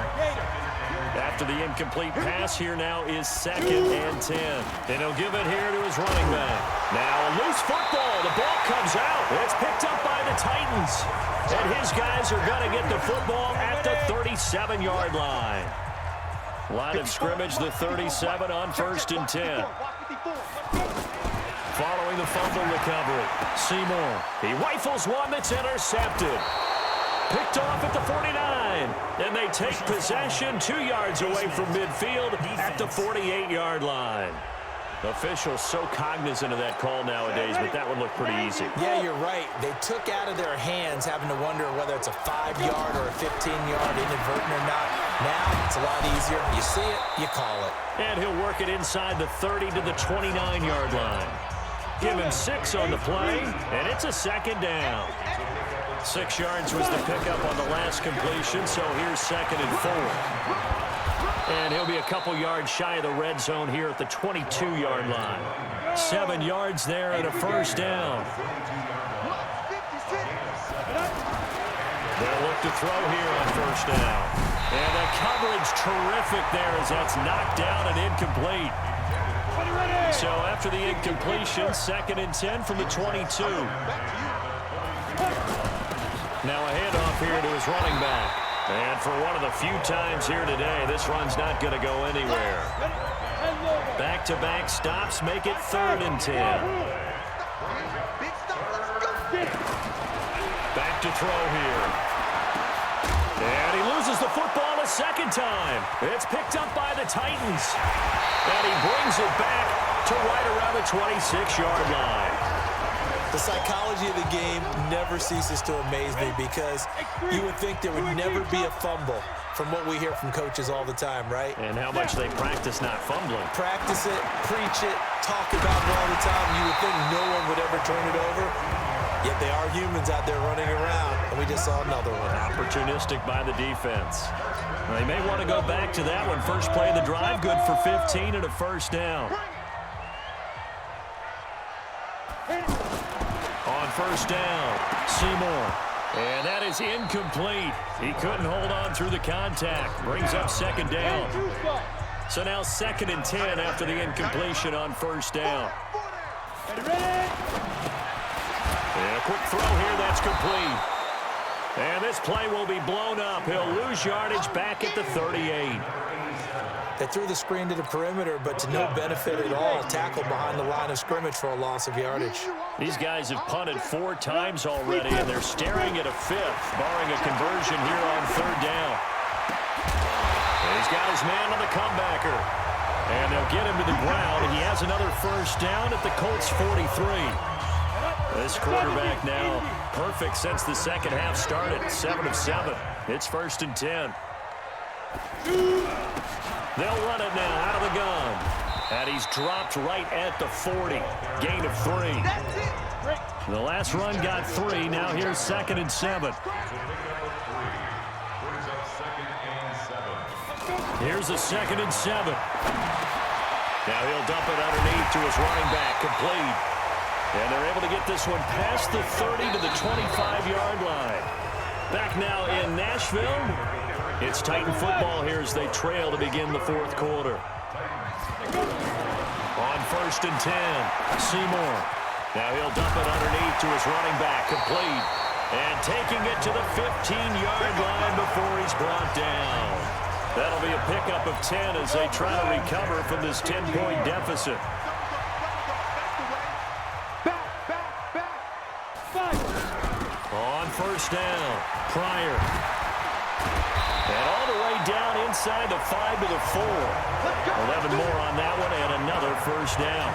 After the incomplete pass, here now is 2nd and 10. And he'll give it here to his running back. Now a loose football. The ball comes out. It's picked up by the Titans. And his guys are going to get the football at the 37-yard line. Line of scrimmage, the 37 on 1st and 10. Following the fumble recovery, Seymour. He rifles one that's intercepted. Picked off at the 49. And they take possession 2 yards away from midfield at the 48-yard line. Officials so cognizant of that call nowadays, but that would look pretty easy. Yeah, you're right. They took out of their hands having to wonder whether it's a 5-yard or a 15-yard inadvertent or not. Now it's a lot easier. You see it, you call it. And he'll work it inside the 30 to the 29-yard line. Give him 6 on the play, and it's a 2nd down. 6 yards was the pickup on the last completion, so here's 2nd and 4. And he'll be a couple yards shy of the red zone here at the 22-yard line. 7 yards there and a 1st down. They'll look to throw here on 1st down. And the coverage terrific there as that's knocked down and incomplete. So after the incompletion, 2nd and 10 from the 22. Now a handoff here to his running back. And for one of the few times here today, this run's not going to go anywhere. Back-to-back stops make it 3rd and 10. Back to throw here. And he loses the football a 2nd time. It's picked up by the Titans. And he brings it back to right around the 26-yard line. The psychology of the game never ceases to amaze me because you would think there would never be a fumble from what we hear from coaches all the time, right? And how much they practice not fumbling. Practice it, preach it, talk about it all the time. You would think no one would ever turn it over. Yet they are humans out there running around, and we just saw another one. Opportunistic by the defense. They may want to go back to that one. First play of the drive, good for 15 and a 1st down. On 1st down, Seymour. And that is incomplete. He couldn't hold on through the contact. Brings up 2nd down. So now 2nd and 10 after the incompletion on 1st down. And a quick throw here, that's complete. And this play will be blown up. He'll lose yardage back at the 38. They threw the screen to the perimeter, but to no benefit at all. Tackled behind the line of scrimmage for a loss of yardage. These guys have punted 4 times already, and they're staring at a 5th, barring a conversion here on 3rd down. And he's got his man on the comebacker. And they'll get him to the ground. He has another 1st down at the Colts 43. This quarterback now perfect since the 2nd half started. 7 of 7. It's 1st and 10. They'll run it now out of the gun. And he's dropped right at the 40. Gain of 3. The last run got 3. Now here's 2nd and 7. Here's a 2nd and 7. Now he'll dump it underneath to his running back. Complete. And they're able to get this one past the 30 to the 25-yard line. Back now in Nashville. It's Titan football here as they trail to begin the 4th quarter. On 1st and 10, Seymour. Now he'll dump it underneath to his running back. Complete. And taking it to the 15-yard line before he's brought down. That'll be a pickup of 10 as they try to recover from this 10-point deficit. On 1st down, Pryor. And all the way down inside the 5 to the 4. 11 more on that one and another 1st down.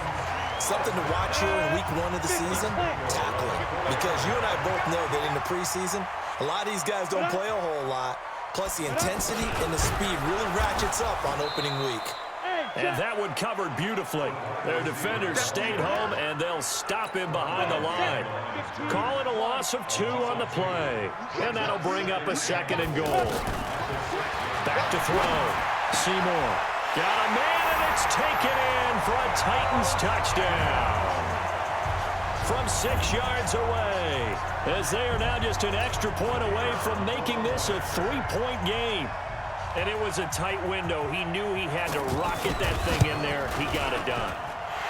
Something to watch here in week 1 of the season, tackling. Because you and I both know that in the preseason, a lot of these guys don't play a whole lot. Plus, the intensity and the speed really ratchets up on opening week. And that one covered beautifully. Their defenders stayed home, and they'll stop him behind the line. Call it a loss of 2 on the play. And that'll bring up a 2nd and goal. Back to throw. Seymour. Got a man, and it's taken in for a Titans touchdown. From 6 yards away, as they are now just an extra point away from making this a 3-point game. And it was a tight window. He knew he had to rocket that thing in there. He got it done.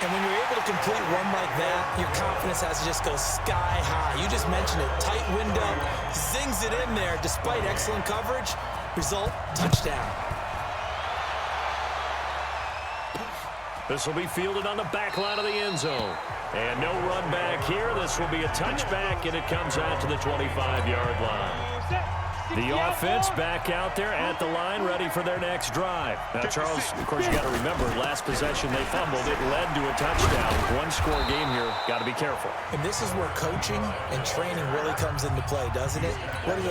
And when you're able to complete one like that, your confidence has to just go sky high. You just mentioned it. Tight window, zings it in there despite excellent coverage. Result, touchdown. This will be fielded on the back line of the end zone. And no run back here. This will be a touchback, and it comes out to the 25-yard line. The offense back out there at the line, ready for their next drive. Now, Charles, of course, you got to remember, last possession they fumbled. It led to a touchdown. 1-score game here. Got to be careful. And this is where coaching and training really comes into play, doesn't it?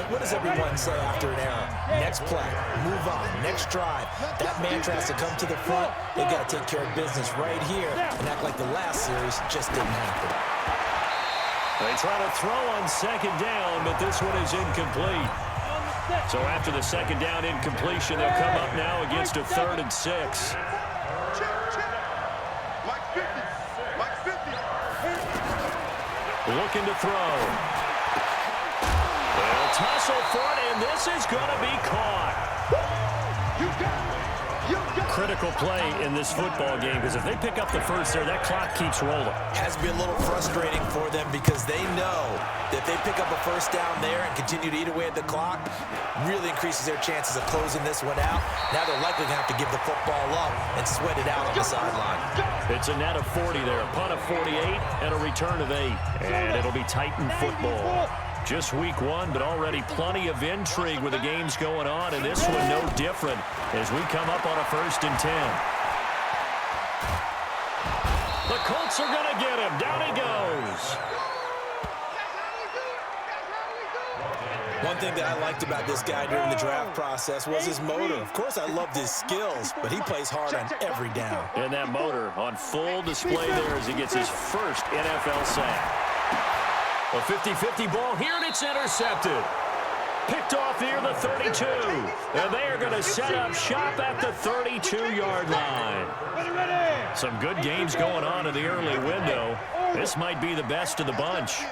What does everyone say after an error? Next play, move on, next drive. That mantra has to come to the front. They got to take care of business right here and act like the last series just didn't happen. They try to throw on 2nd down, but this one is incomplete. So after the 2nd down incompletion, they'll come up now against a 3rd and 6. Looking to throw. They'll tussle for it, and this is going to be caught. Critical play in this football game, because if they pick up the first there, that clock keeps rolling. Has to be a little frustrating for them because they know that if they pick up a 1st down there and continue to eat away at the clock, really increases their chances of closing this one out. Now they're likely going to have to give the football up and sweat it out on the sideline. It's a net of 40 there, a punt of 48 and a return of 8. And it'll be Titan football. Just week 1, but already plenty of intrigue with the games going on, and this one no different as we come up on a 1st and 10. The Colts are going to get him. Down he goes. One thing that I liked about this guy during the draft process was his motor. Of course, I loved his skills, but he plays hard on every down. And that motor on full display there as he gets his first NFL sack. A 50-50 ball here, and it's intercepted. Picked off near the 32. And they are going to set up shop at the 32-yard line. Some good games going on in the early window. This might be the best of the bunch.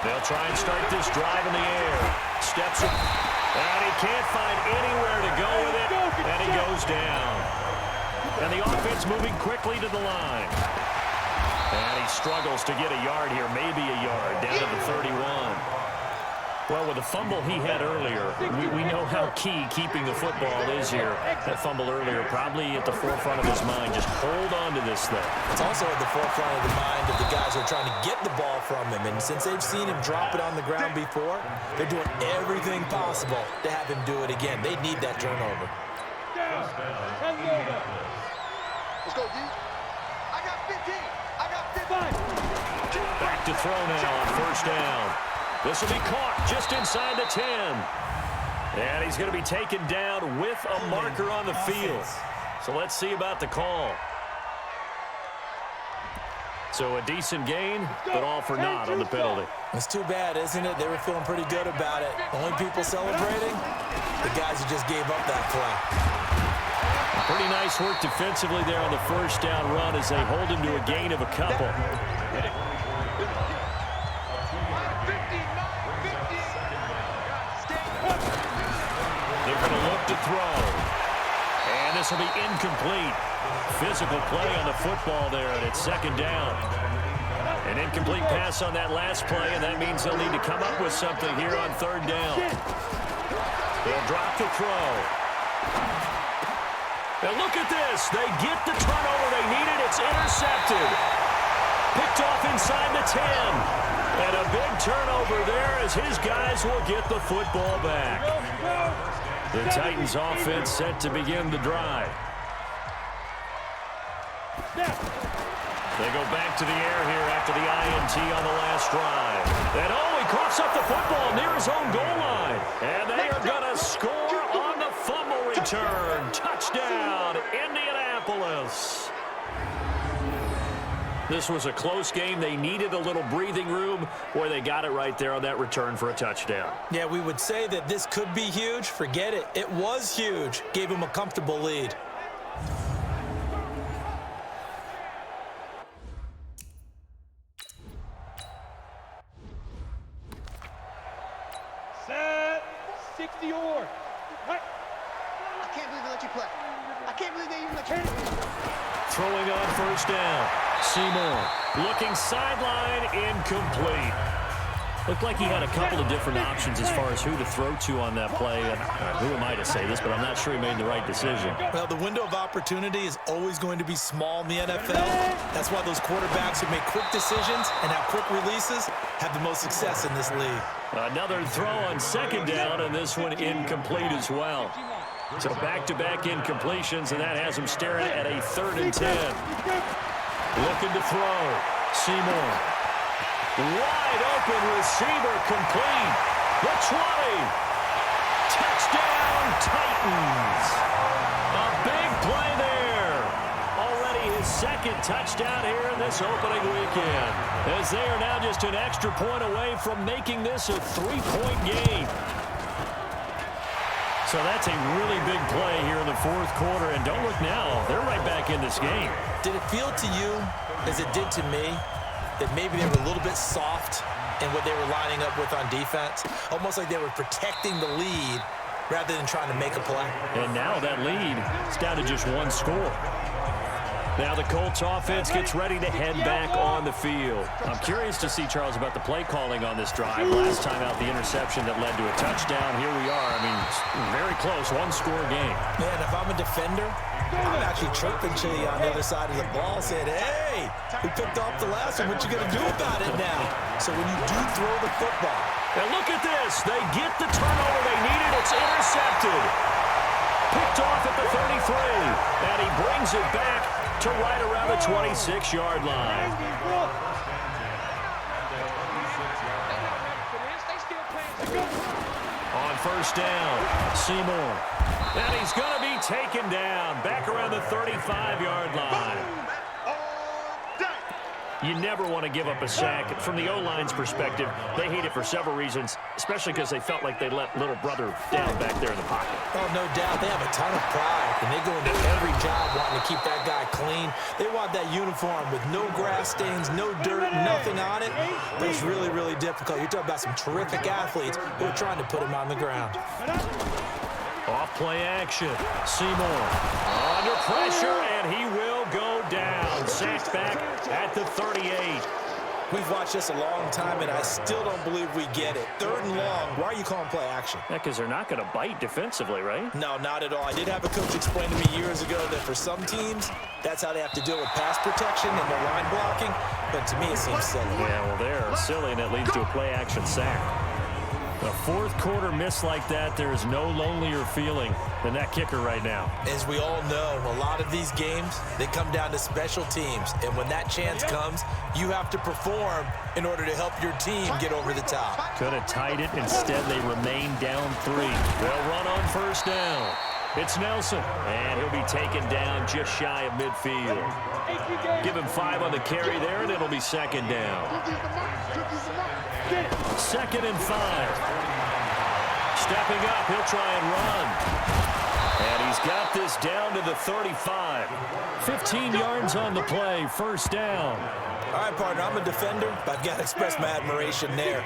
They'll try and start this drive in the air. Steps up, and he can't find anywhere to go with it, and he goes down. And the offense moving quickly to the line. And he struggles to get a yard here, maybe a yard, down to the 31. Well, with the fumble he had earlier, we know how key keeping the football is here. That fumble earlier probably at the forefront of his mind. Just hold on to this thing. It's also at the forefront of the mind of the guys who are trying to get the ball from him. And since they've seen him drop it on the ground before, they're doing everything possible to have him do it again. They need that turnover. Let's go, D. I got 15. I got 15. Back to throw now on 1st down. This will be caught just inside the 10. And he's going to be taken down with a marker on the field. So let's see about the call. So a decent gain, but all for naught on the penalty. It's too bad, isn't it? They were feeling pretty good about it. Only people celebrating, the guys who just gave up that play. Pretty nice work defensively there on the first down run as they hold him to a gain of a couple. They're going to look to throw. And this will be incomplete. Physical play on the football there, and it's second down. An incomplete pass on that last play, and that means they'll need to come up with something here on third down. They'll drop the throw. Now look at this. They get the turnover they needed. It's intercepted. Picked off inside the 10. And a big turnover there as his guys will get the football back. The Titans offense set to begin the drive. They go back to the air here after the INT on the last drive. And he coughs up the football near his own goal line. And they are going to score on the fumble return. Touchdown, Indianapolis. This was a close game. They needed a little breathing room. Boy, they got it right there on that return for a touchdown. Yeah, we would say that this could be huge. Forget it. It was huge. Gave him a comfortable lead. Set 60 or. Right. I can't believe they let you play. I can't believe they even let you play. Throwing on first down. Seymour looking sideline, incomplete. Looked like he had a couple of different options as far as who to throw to on that play. And who am I to say this, but I'm not sure he made the right decision. Well, the window of opportunity is always going to be small in the NFL. That's why those quarterbacks who make quick decisions and have quick releases have the most success in this league. Another throw on second down, and this one incomplete as well. So back-to-back incompletions, and that has him staring at a 3rd and 10. Looking to throw. Seymour. Wide open receiver, complete. The 20. Touchdown, Titans. A big play there. Already his 2nd touchdown here in this opening weekend. As they are now just an extra point away from making this a 3-point game. So that's a really big play here in the 4th quarter. And don't look now, they're right back in this game. Did it feel to you, as it did to me, that maybe they were a little bit soft in what they were lining up with on defense? Almost like they were protecting the lead rather than trying to make a play. And now that lead is down to just 1 score. Now the Colts offense gets ready to head back on the field. I'm curious to see, Charles, about the play calling on this drive. Last time out, the interception that led to a touchdown. Here we are. I mean, very close, 1-score game. Man, if I'm a defender, I'm actually chirping Chili on the other side of the ball saying, hey, we picked off the last one. What you going to do about it now? So when you do throw the football. And look at this. They get the turnover they needed. It's intercepted. Picked off at the 33. And he brings it back to right around the 26-yard line. On first down, Seymour. And he's going to be taken down back around the 35-yard line. You never want to give up a sack. From the O-line's perspective, they hate it for several reasons, especially because they felt like they let little brother down back there in the pocket. Oh, no doubt. They have a ton of pride, and they go into every job wanting to keep that guy clean. They want that uniform with no grass stains, no dirt, nothing on it. But it's really, really difficult. You're talking about some terrific athletes who are trying to put him on the ground. Off play action. Seymour under pressure, and he will go down. Sacked back at the 38. We've watched this a long time, and I still don't believe we get it. 3rd and long. Why are you calling play action? Yeah, because they're not going to bite defensively, right? No, not at all. I did have a coach explain to me years ago that for some teams, that's how they have to deal with pass protection and their line blocking. But to me, it seems silly. Yeah, well, they're silly, and it leads to a play action sack. A fourth quarter miss like that, there is no lonelier feeling than that kicker right now. As we all know, a lot of these games, they come down to special teams. And when that chance comes, you have to perform in order to help your team get over the top. Could have tied it. Instead, they remain down 3. They'll run on first down. It's Nelson, and he'll be taken down just shy of midfield. Give him 5 on the carry there, and it'll be second down. 2nd and 5. Stepping up, he'll try and run. And he's got this down to the 35. 15 yards on the play, first down. All right, partner, I'm a defender, but I've got to express my admiration there.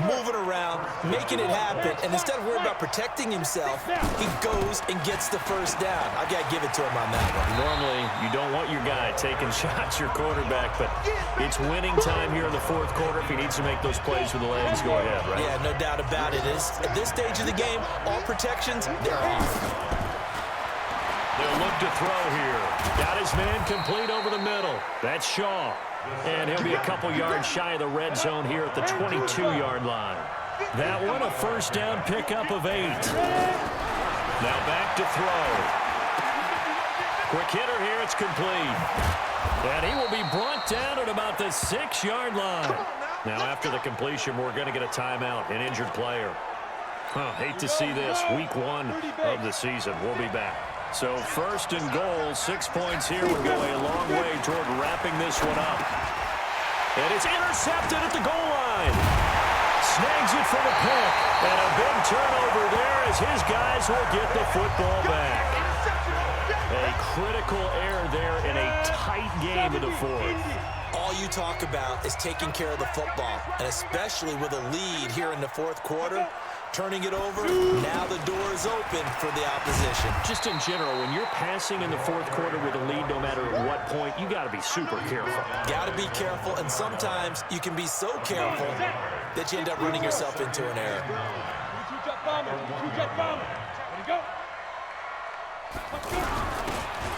Moving around, making it happen, and instead of worrying about protecting himself, he goes and gets the first down. I've got to give it to him on that one. Normally, you don't want your guy taking shots, your quarterback, but it's winning time here in the fourth quarter. If he needs to make those plays with the legs, go ahead, right? Yeah, no doubt about it. At this stage of the game, all protections, they're off. They'll look to throw here. Got his man complete over the middle. That's Shaw. And he'll be a couple yards shy of the red zone here at the 22-yard line. That one, a first down pickup of 8. Now back to throw. Quick hitter here, it's complete. And he will be brought down at about the 6-yard line. Now after the completion, we're going to get a timeout, an injured player. Hate to see this, week 1 of the season. We'll be back. So first and goal, 6 points here would go a long way toward wrapping this one up. And it's intercepted at the goal line. Snags it for the pick. And a big turnover there as his guys will get the football back. A critical error there in a tight game in the fourth. All you talk about is taking care of the football, and especially with a lead here in the fourth quarter. Turning it over, now the door is open for the opposition. Just in general, when you're passing in the fourth quarter with a lead, no matter at what point, you got to be super careful. Got to be careful, and sometimes you can be so careful that you end up running yourself into an error.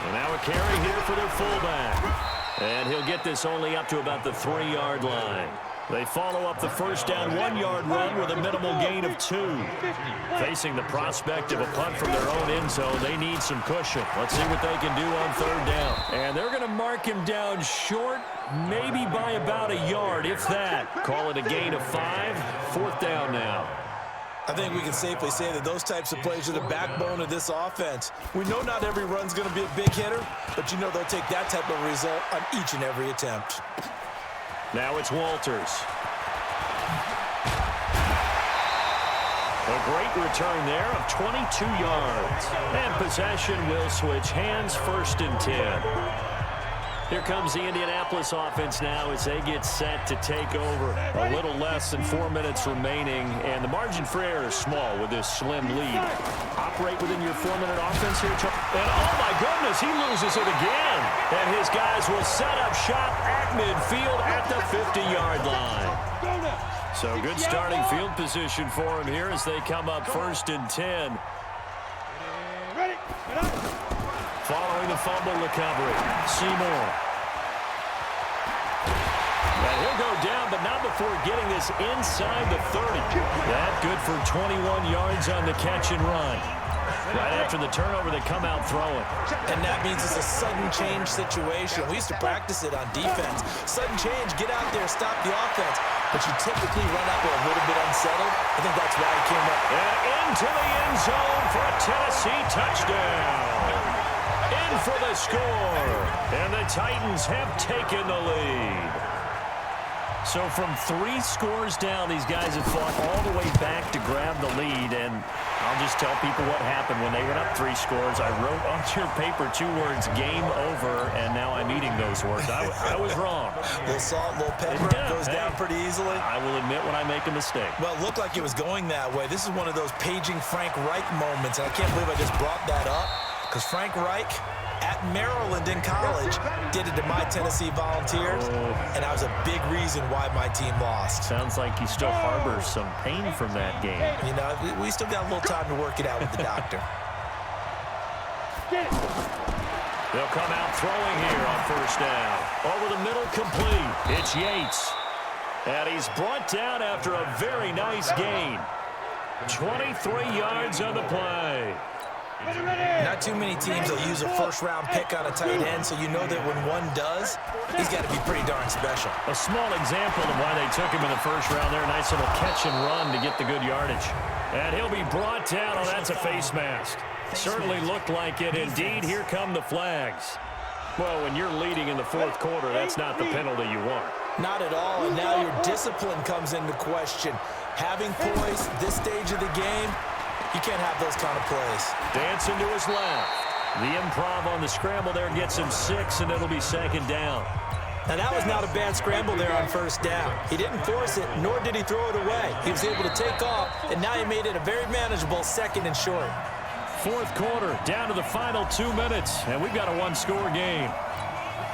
And now a carry here for their fullback. And he'll get this only up to about the 3-yard line. They follow up the first down 1-yard run with a minimal gain of 2. Facing the prospect of a punt from their own end zone, they need some cushion. Let's see what they can do on third down. And they're going to mark him down short, maybe by about a yard, if that. Call it a gain of 5. 4th down now. I think we can safely say that those types of plays are the backbone of this offense. We know not every run's going to be a big hitter, but you know they'll take that type of result on each and every attempt. Now it's Walters. A great return there of 22 yards. And possession will switch hands, 1st and 10. Here comes the Indianapolis offense now as they get set to take over. A little less than 4 minutes remaining, and the margin for error is small with this slim lead. Operate within your 4-minute offense here, Chuck. And oh my goodness, he loses it again. And his guys will set up shop at midfield at the 50-yard line. So good starting field position for him here as they come up 1st and 10. Following the fumble recovery, Seymour. And he'll go down, but not before getting this inside the 30. That good for 21 yards on the catch and run. Right after the turnover, they come out throwing. And that means it's a sudden change situation. We used to practice it on defense. Sudden change, get out there, stop the offense. But you typically run out there a little bit unsettled. I think that's why he came up. And into the end zone for a Tennessee touchdown. In for the score. And the Titans have taken the lead. So from 3 scores down, these guys have fought all the way back to grab the lead. And I'll just tell people what happened when they went up 3 scores. I wrote on your paper 2 words, game over, and now I'm eating those words. I was wrong. A little salt, a little pepper, goes down pretty easily. I will admit when I make a mistake. Well, it looked like it was going that way. This is one of those paging Frank Reich moments, and I can't believe I just brought that up, because Frank Reich at Maryland in college did it to my Tennessee Volunteers, and that was a big reason why my team lost. Sounds like you still harbor some pain from that game. You know, we still got a little time to work it out with the doctor. They'll come out throwing here on first down. Over the middle, complete. It's Yates. And he's brought down after a very nice gain. 23 yards on the play. Not too many teams will use a first-round pick on a tight end, so you know that when one does, he's got to be pretty darn special. A small example of why they took him in the first round there. Nice little catch and run to get the good yardage. And he'll be brought down. Oh, that's a face mask. Certainly looked like it. Indeed, here come the flags. Well, when you're leading in the fourth quarter, that's not the penalty you want. Not at all, and now your discipline comes into question. Having poise this stage of the game, you can't have those kind of plays. Dancing to his left. The improv on the scramble there gets him 6, and it'll be second down. Now, that was not a bad scramble there on first down. He didn't force it, nor did he throw it away. He was able to take off, and now he made it a very manageable second and short. Fourth quarter, down to the final 2 minutes, and we've got a one-score game.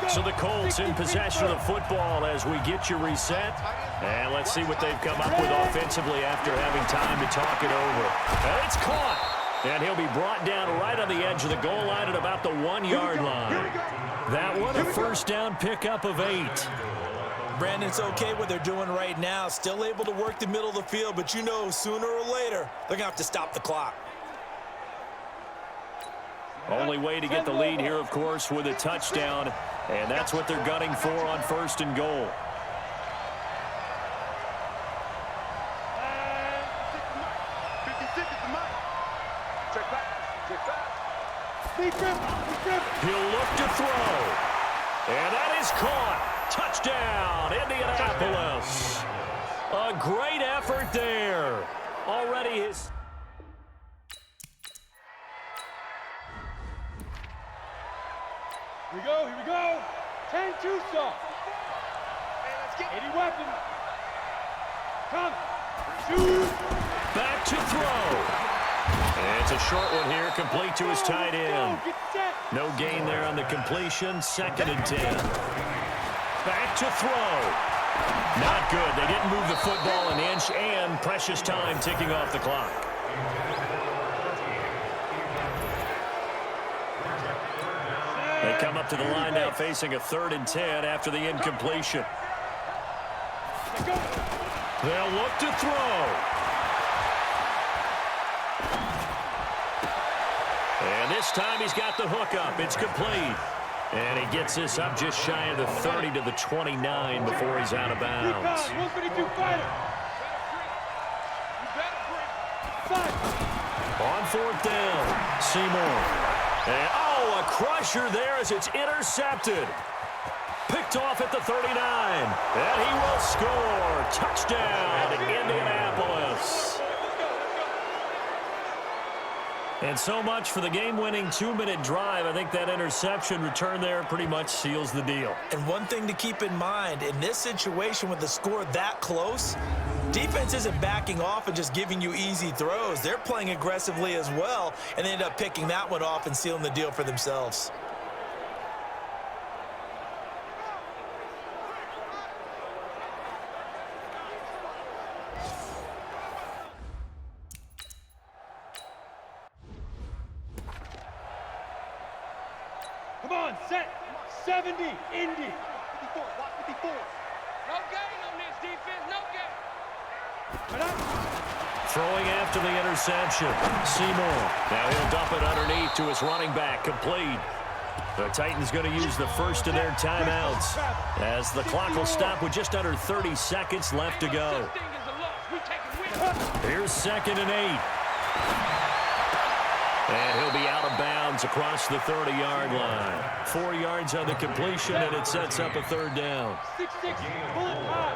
So the Colts in possession of the football as we get you reset. And let's see what they've come up with offensively after having time to talk it over. And it's caught. And he'll be brought down right on the edge of the goal line at about the 1-yard line. That one, a first down pickup of 8. Brandon, it's okay what they're doing right now. Still able to work the middle of the field, but you know sooner or later they're going to have to stop the clock. Only way to get the lead here, of course, with a touchdown. And that's what they're gunning for on first and goal. He'll look to throw. And that is caught. Touchdown, Indianapolis. A great effort there. Already his... Here we go. 10-2 soft. 80 weapon. Come. Shoot. Back to throw. And it's a short one here, complete to his tight end. No gain there on the completion, 2nd and 10. Back to throw. Not good. They didn't move the football an inch, and precious time ticking off the clock. They come up to the line now facing a 3rd and 10 after the incompletion. They'll look to throw. And this time he's got the hook up. It's complete. And he gets this up just shy of the 30 to the 29 before he's out of bounds. On 4th down, Seymour. And, oh, a crusher there as it's intercepted. Picked off at the 39. And he will score. Touchdown, Indianapolis. And so much for the game-winning 2-minute drive. I think that interception return there pretty much seals the deal. And one thing to keep in mind, in this situation with the score that close, defense isn't backing off and just giving you easy throws. They're playing aggressively as well, and they end up picking that one off and sealing the deal for themselves. Come on, set. 70, Indy. 54, watch 54. No gain on this defense, no gain. Throwing after the interception, Seymour. Now he'll dump it underneath to his running back, complete. The Titans going to use the first of their timeouts as the clock will stop with just under 30 seconds left to go. Here's 2nd and 8. And he'll be out of bounds across the 30-yard line. 4 yards on the completion, and it sets up a 3rd down. 6-6, bullet high.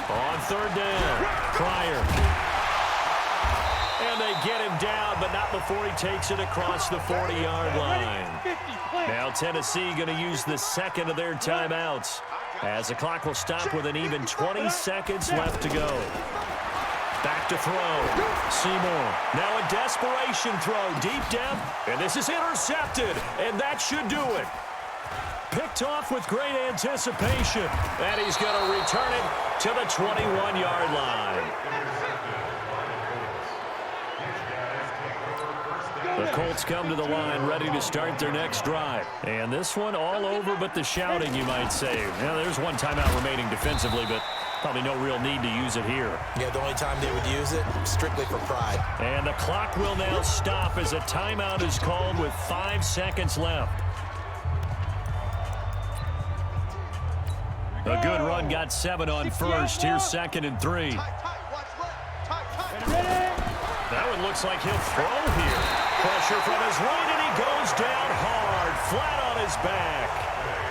On 3rd down, Pryor. And they get him down, but not before he takes it across the 40-yard line. Now Tennessee going to use the 2nd of their timeouts as the clock will stop with an even 20 seconds left to go. Back to throw. Seymour. Now a desperation throw. Deep depth. And this is intercepted. And that should do it. Picked off with great anticipation. And he's going to return it to the 21-yard line. The Colts come to the line ready to start their next drive. And this one all over but the shouting, you might say. Now, there's one timeout remaining defensively, but Probably no real need to use it here. Yeah, the only time they would use it, strictly for pride. And the clock will now stop as a timeout is called with 5 seconds left. A good run, got 7 on first. Here's 2nd and 3. That one looks like he'll throw here. Pressure from his right, and he goes down hard, flat on his back.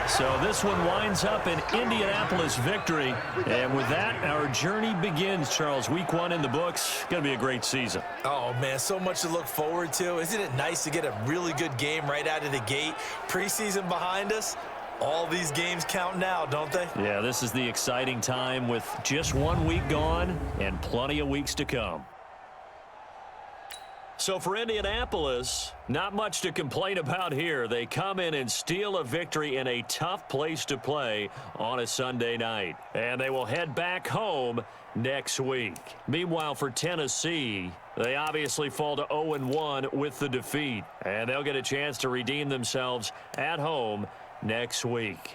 So this one winds up an Indianapolis victory. And with that, our journey begins, Charles. Week 1 in the books. Going to be a great season. Oh, man, so much to look forward to. Isn't it nice to get a really good game right out of the gate? Preseason behind us. All these games count now, don't they? Yeah, this is the exciting time with just 1 week gone and plenty of weeks to come. So for Indianapolis, not much to complain about here. They come in and steal a victory in a tough place to play on a Sunday night. And they will head back home next week. Meanwhile, for Tennessee, they obviously fall to 0-1 with the defeat. And they'll get a chance to redeem themselves at home next week.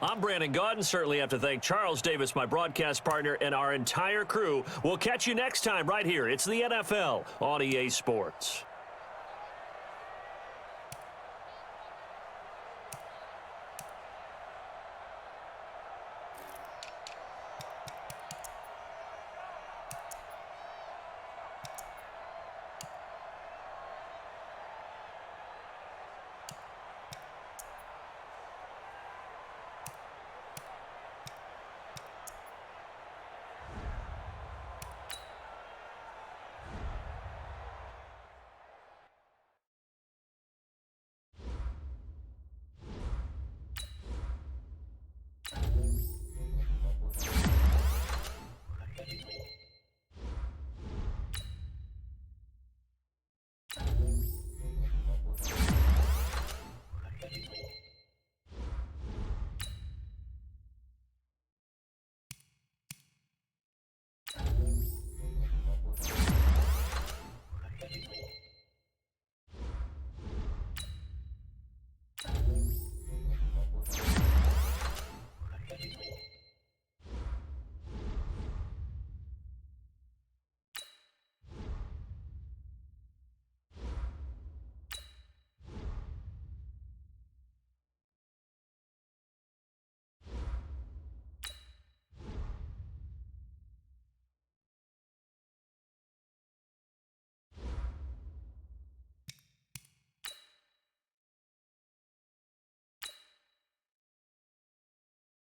I'm Brandon Gaudin. Certainly have to thank Charles Davis, my broadcast partner, and our entire crew. We'll catch you next time right here. It's the NFL on EA Sports.